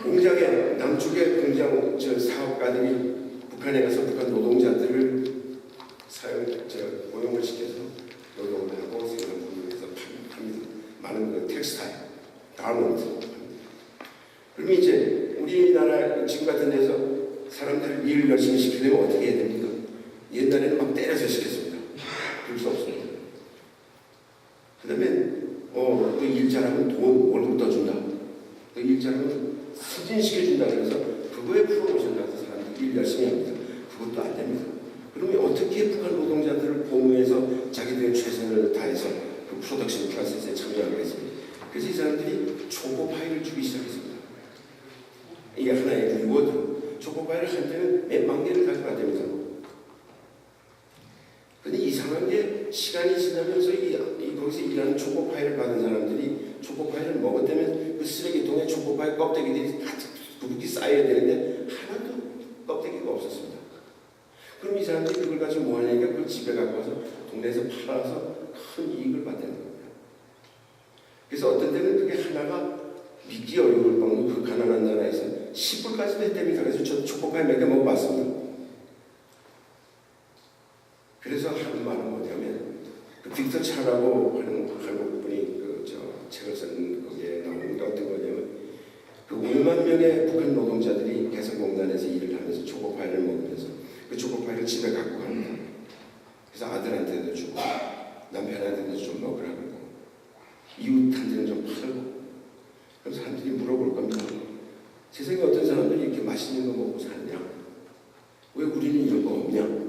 공장에 남쪽의 공장 사업가들이 북한에 가서 북한 노동자들을 고용을 시켜서 노동을 하고 생산품을 해서 팝니다. 많은 그 텍스타일, 가먼트. 그러면 이제 우리나라 지금 같은 데서 사람들을 일을 열심히 시키려면 어떻게 해야 됩니까? 옛날에는 막 때려서 시켰습니다. 그럴 수 없습니다. 그 다음에 그 일 잘하면 돈 월급 더 준다. 그 일 잘하면 승진시켜준다. 그래서 그거에 프로모션 나서 사람들이 일 열심히 합니다. 그것도 안 됩니다. 그러면 어떻게 북한 노동자들을 보호해서 자기들의 최선을 다해서 그 프로덕션 프로세스에 참여하겠습니까? 그래서 이 사람들이 초코파이를 주기 시작했습니다. 이게 하나의 리워드. 초코파이를 할 때는 몇만 개를 가져가야 됩니다. 근데 이상한 게 시간이 지나면서 거기서 일하는 초코파이를 받은 사람들이 초코파이를 먹었다면 그 쓰레기통에 초코파이 껍데기들이 다 부붓기 쌓여야 되는데 하나도 없었습니다. 그럼 이 사람들이 그걸 가지고 뭐 하냐니까 그걸 집에 갖고 와서 동네에서 팔아서 큰 이익을 받는 겁니다. 그래서 어떤 때는 그게 하나가 믿기 어려울 정도 그 가난한 나라에서 10불까지도 했답니다. 그래서 저 초코파이 몇 개 먹어봤습니다. 그래서 하는 말은 뭐냐면 그 빅터 차라고 하는 한국 분이 책을 쓴 거기에 나오는 게 어떤 거냐면 그 5만 명의 북한 노동자들이 개성공단에서 일을 하면서 초코파이를 먹으면서 그 초코파이를 집에 갖고 갑니다. 그래서 아들한테도 주고 남편한테도 좀 먹으라고 그러고 이웃한테는 좀 팔고 그럼 사람들이 물어볼 겁니다. 세상에 어떤 사람들이 이렇게 맛있는 거 먹고 사냐? 왜 우리는 이런 거 없냐?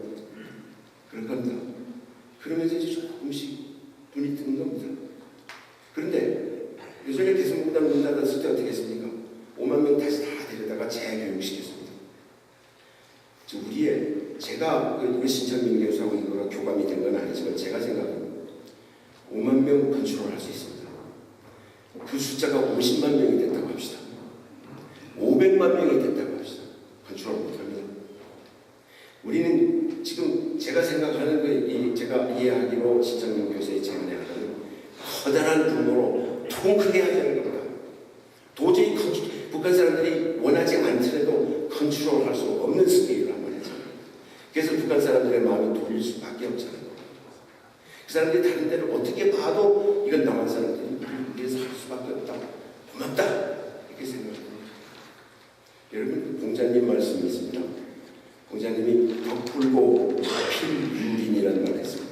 그럴 겁니다. 그러면서 이제 조금씩 눈이 뜨는 겁니다. 그런데 요즘에 개성공단 문 닫았을 때 어떻게 했습니까? 5만 명 다시 다 데려다가 재교육시켰습니다. 제가 우리 신창민 교수하고 이거가 교감이 된 건 아니지만 제가 생각합니다. 5만 명 컨트롤할 수 있습니다. 그 숫자가 50만 명이 됐다고 합시다. 500만 명이 됐다고 합시다. 컨트롤 못합니다. 우리는 지금 제가 생각하는 제가 이해하기로 신창민 교수의 제안에 하는 커다란 규모로 통 크게 하자는 겁니다. 도저히 북한 사람들이 원하지 않더라도 컨트롤할 수 없는 스케일을 한번 했잖아요. 그래서 북한 사람들의 마음이 돌릴 수밖에 없잖아요. 그 사람들이 다른 데를 어떻게 봐도 이건 남한 사람들이 우리를 위해서 할 수밖에 없다. 고맙다. 이렇게 생각합니다. 여러분 공자님 말씀이 있습니다. 공자님이 덕불고 필유린이라는 말을 했습니다.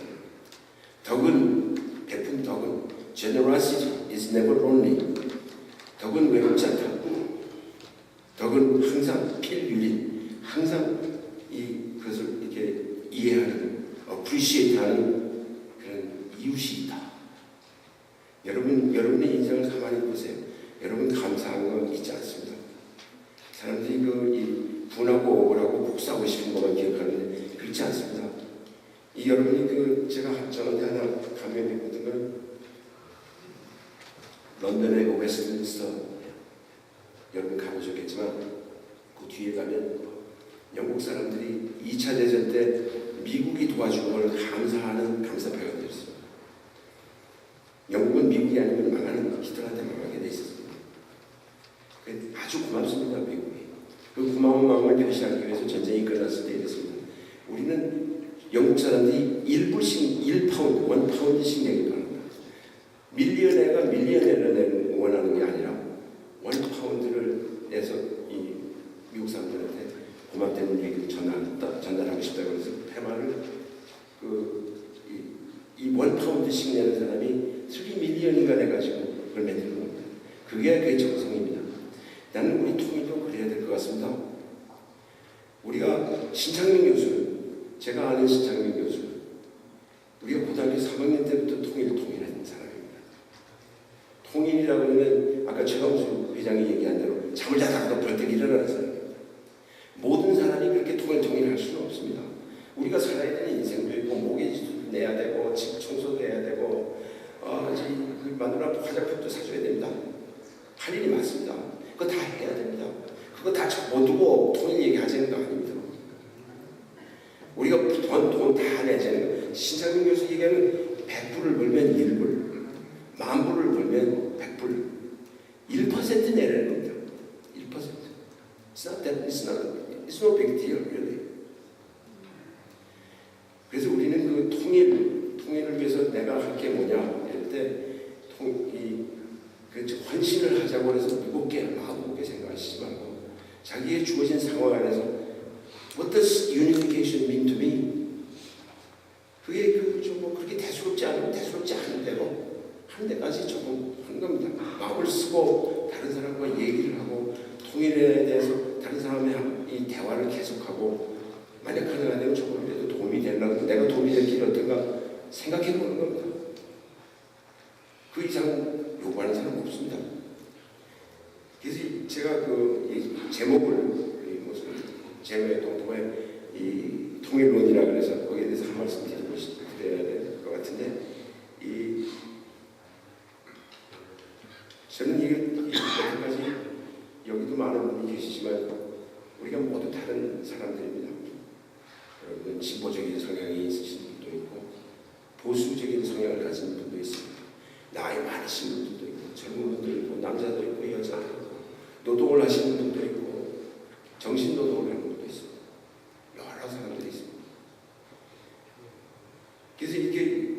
베푼 덕은 generosity is never lonely. 덕은 외롭지 않다. 덕은 항상 필유린, 항상 그것을 이렇게 이해하는, appreciate하는 그런 이웃이 있다. 여러분의 인생을 가만히 보세요. 여러분 감사한 거 있지 않습니다. 사람들이 분하고 억울하고 복수하고 싶은 것만 기억하는데 그렇지 않습니다. 여러분이 저한테 하나 감명 깊었던 건 런던의 웨스트민스터 여러분 가보셨겠지만 그 뒤에 가면 영국 사람들이 2차 대전 때 미국이 도와준 걸 감사하는 감사패가 되었습니다. 영국은 미국이 아니면 망하는 히틀러한테 망하게 돼 있었습니다. 아주 고맙습니다. 미국이. 그 고마운 마음을 표시하기 위해서 전쟁이 끝났을 때 이랬습니다. 우리는 영국 사람들이 1파운드씩 내기 바랍니다. 밀리언에가 밀리언에를 원하는 게 아니라 1파운드를 내서 미국 사람들한테 고맙다는 얘기를 전달하고 싶다고 해서 테마를 이 1파운드씩 내는 사람이 3밀리언인가 내가지고 그걸 만드는 겁니다. 그게 그의 정성입니다. 나는 우리 통일도 그래야 될 것 같습니다. 우리가 신창민 교수는 제가 아는 신창민 교수는 우리가 고등학교 3학년 때부터 통일하는 사람입니다. 통일이라고 하면 아까 최강수 회장이 얘기한 대로 잠을 자다가도 벌떡 일어나는 사람입니다. 모든 사람이 그렇게 통일할 수는 없습니다. 우리가 살아야 되는 인생도 있고 모기지도 내야 되고 집 청소도 해야 되고 마누라 화장품도 사줘야 됩니다. 할 일이 많습니다. 그거 다 해야 됩니다. 그거 다 접어두고 통일 얘기하자는 거 아닙니다. 우리가 돈 다 내자는 거. 신창민 교수 얘기하는 100불을 벌면 1불, 10,000불을 벌면 100불, 1% 내라는 겁니다. 1%. It's no big deal, really. 그래서 우리는 그 통일을 위해서 내가 할 게 뭐냐 이럴 때 헌신을 하자고 해서 마음 무겁게 생각하시지 말고 자기의 주어진 상황 안에서 What does unification mean to me? 그게 그렇게 대수롭지 않은 대로 한 데까지 조금 한 겁니다. 마음을 쓰고 다른 사람과 얘기를 하고 통일에 대해서 다른 사람의 이 대화를 계속하고 만약 가능하다면 조금이라도 도움이 되려고 내가 도움이 될 길이 어떤가 생각해 보는 겁니다. 그 이상 요구하는 사람은 없습니다. 그래서 제가 제목을 제목의 동통의 이 통일론이라 그래서 거기에 대해서 한 말씀 드려야 될 것 같은데 저는 여기까지 여기도 많은 분이 계시지만 우리가 모두 다른 사람들입니다. 여러분 진보적인 성향이 있으신 분도 있고 보수적인 성향을 가진 분도 있습니다. 나이 많으신 분들도 있고 젊은 분도 있고 남자도 있고 여자도 있고 노동을 하시는 분도 있고 정신노동을 하는 분도 있습니다. 여러 사람들이 있습니다. 그래서 이게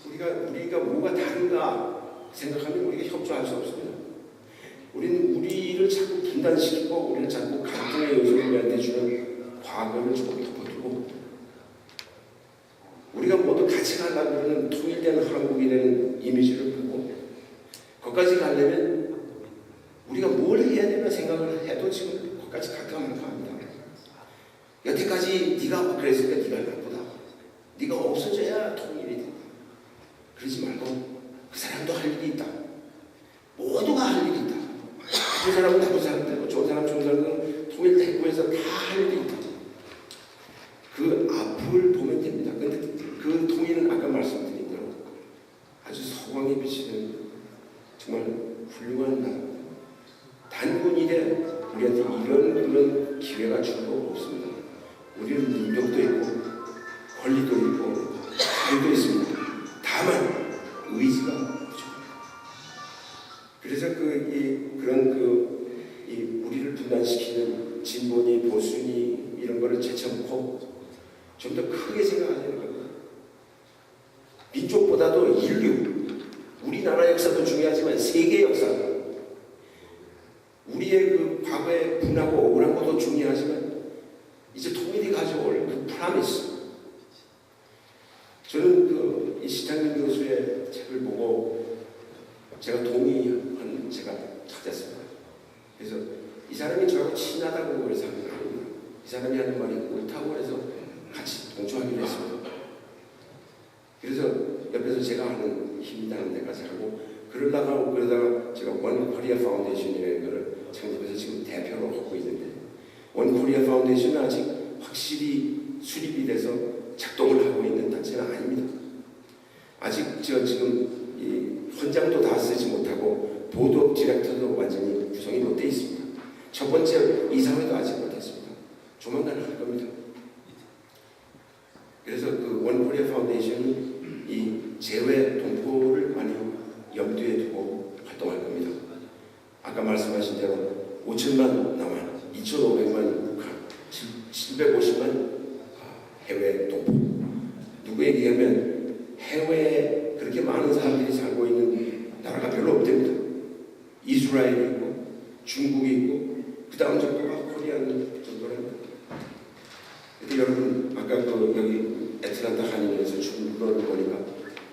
우리가 뭐가 다른가 생각하면 우리가 협조할 수 없습니다. 우리는 우리를 자꾸 분단시키고 우리를 자꾸 갈등의 요소를 만들어주는 과거를 조금 덮어두고 우리가 모두 같이 가려고 하는 통일된 한국이라는 이미지를 보고 거기까지 가려면 우리가 뭘 해야 되나 생각을 해도 지금 거기까지 갈까 말까 합니다. 여태까지 네가 그랬으니까 네가 나쁘다. 네가 없어져야 통일이 된다. 그러지 말고 그 사람도 할 일이 있다. 모두가 할 일이 있다. 나쁜 사람은 나쁜 사람 되고 좋은 사람 좋은 사람은 통일되고 해서 다 할 일이 있다. 그 앞을 보면 됩니다. 근데 그 통일은 아까 말씀드린 대로 아주 서광에 비치는 정말 훌륭한 나라. 단군 이래 우리한테 이런 그런 기회가 준 거 없습니다. 우리는 능력도 있고 권리도 있고 자유도 있습니다. 다만 의지가 부족합니다. 그래서 우리를 분단시키는 진보니 보수니 이런 거를 제쳐놓고 좀 더 크게 생각해야 되는 겁니다. 민족보다도 인류, 우리나라 역사도 중요하지만 세계 역사, 우리의 그 과거의 분하고 억울한 것도 중요하지만 이제 통일이 가져올 그 프라미스. 저는 이 시창민 교수의 책을 보고 제가 찾았습니다. 그래서 이 사람이 저하고 친하다고 그래서 하는 거 아닙니다. 이 사람이 하는 말이 옳다고 해서 같이 동조하기로 했습니다. 그래서 옆에서 제가 하는 힘이 나는 데까지 하고 그러다가 제가 원 코리아 파운데이션이라는 것을 창립해서 지금 대표로 하고 있는데 원 코리아 파운데이션은 아직 확실히 수립이 돼서 작동을 하고 있는 단체는 아닙니다. 아직 지금 이 헌장도 다 쓰지 못하고 보드 오브 디렉터도 완전히 구성이 못 되어 있습니다. 첫 번째 이사회도 아직 못했습니다. 조만간 할 겁니다. 그래서 그 원 코리아 파운데이션이 이 재외 동포를 많이 염두에 두고 활동할 겁니다. 아까 말씀하신 대로 5천만 남한, 2,500만 북한, 750만 해외 동포. 누구에 비하면 해외에 그렇게 많은 사람들이 살고 있는 나라가 별로 없답니다. 이스라엘이 있고 중국이 있고 그 다음 정도가 코리안 정도랍니다. 근데 여러분 아까 여기 애틀란타 한인에서 중국어를 보니까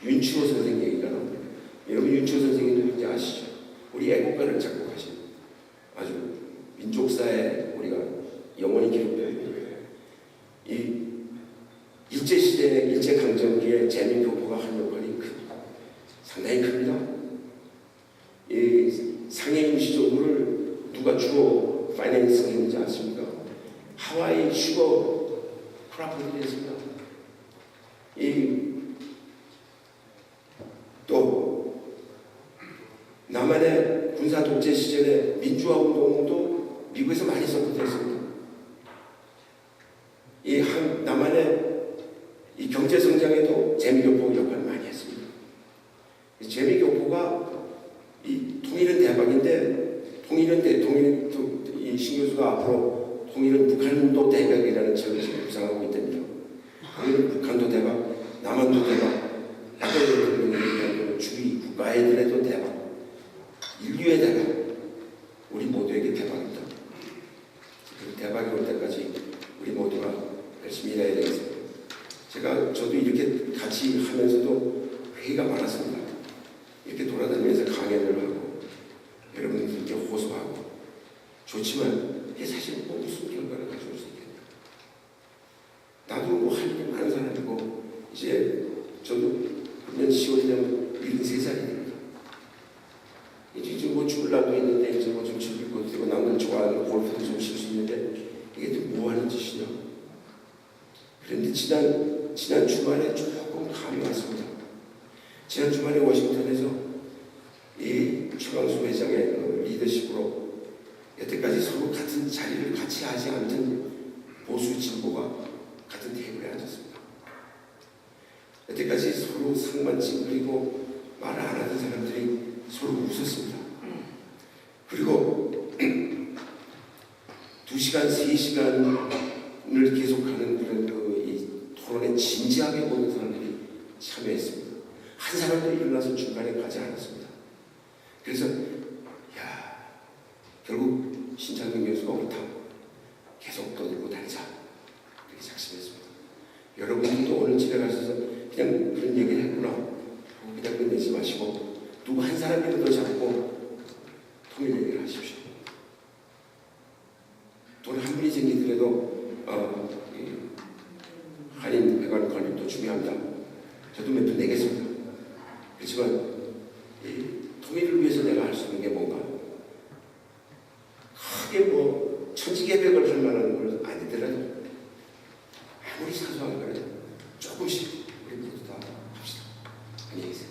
윤치호 선생 얘기가 나옵니다. 여러분 윤치호 선생님 누군지 아시죠? 우리 애국가를 작곡하신 아주 민족사에 우리가 영원히 기록되어 있는 이 일제시대 일제강점기에 재민교포가 한 역할이 상당히 큽니다. 이 상해 임시정부를 누가 주로 파이낸스 했는지 아십니까? 하와이 슈거 크라프들이 했습니다. 또 남한의 군사 독재 시절에 민주화 운동도 미국에서 많이 서포트했습니다. 남한의 이 경제 성장에도 재미교포 역할을 많이 했습니다. 재미교포가 이 통일은 대박인데 이 신교수가 앞으로 통일은 북한도 대박이라는 책을 지금 구상하고 있답니다. 통일은 북한도 대박, 남한도 대박, 주위 국가애들에도 대박, 인류의 대박, 우리 모두에게 대박입니다. 그 대박이 올 때까지 우리 모두가 열심히 일해야 되겠습니다. 저도 이렇게 같이 하면서도 회의가 많았습니다. 이렇게 돌아다니면서 강연을 하고 여러분들께 호소하고 좋지만 이게 사실 무슨 결과를 가져올 수 있겠냐. 나도 할 일이 많은 사람이고 이제 저도 금년 10월이 되면 73살이 됩니다. 이제 좀 죽을 날도 있는데 이제 좀 즐길 것도 되고 남들 좋아하는 골프도 좀 칠 수 있는데 이게 또 뭐 하는 짓이냐. 그런데 지난 주말에 조금 감이 왔습니다. 지난 주말에 워싱턴에서 이 최강수 회장의 리더십으로 여태까지 서로 같은 자리를 같이 하지 않던 보수 진보가 같은 테이블에 앉았습니다. 여태까지 서로 상만 찡그리고 말을 안 하던 사람들이 서로 웃었습니다. 그리고 2시간, 3시간을 계속하는 그런 이 토론에 진지하게 보는 사람들이 참여했습니다. 한 사람도 일어나서 중간에 가지 않았습니다. 그래서 결국 신창균 교수가 옳다고 계속 떠들고 다니자 이렇게 작심했습니다. 여러분들도 오늘 집에 가셔서 그냥 그런 얘기를 했구나 하고 그냥 끝내지 마시고 누구 한 사람이라도 잡고 통일 얘기를 하십시오. 돈 한 분이 생기더라도 한인 회관 건립도 중요합니다. 저도 몇 분 내겠습니다. 그렇지만 통일을 위해서 내가 할 수 있는 게 뭔가 크게 뭐 천지개벽을 할 만한 걸 아니더라도 아무리 사소한 거라도 조금씩 우리 모두 다 합시다. 안녕히 계세요.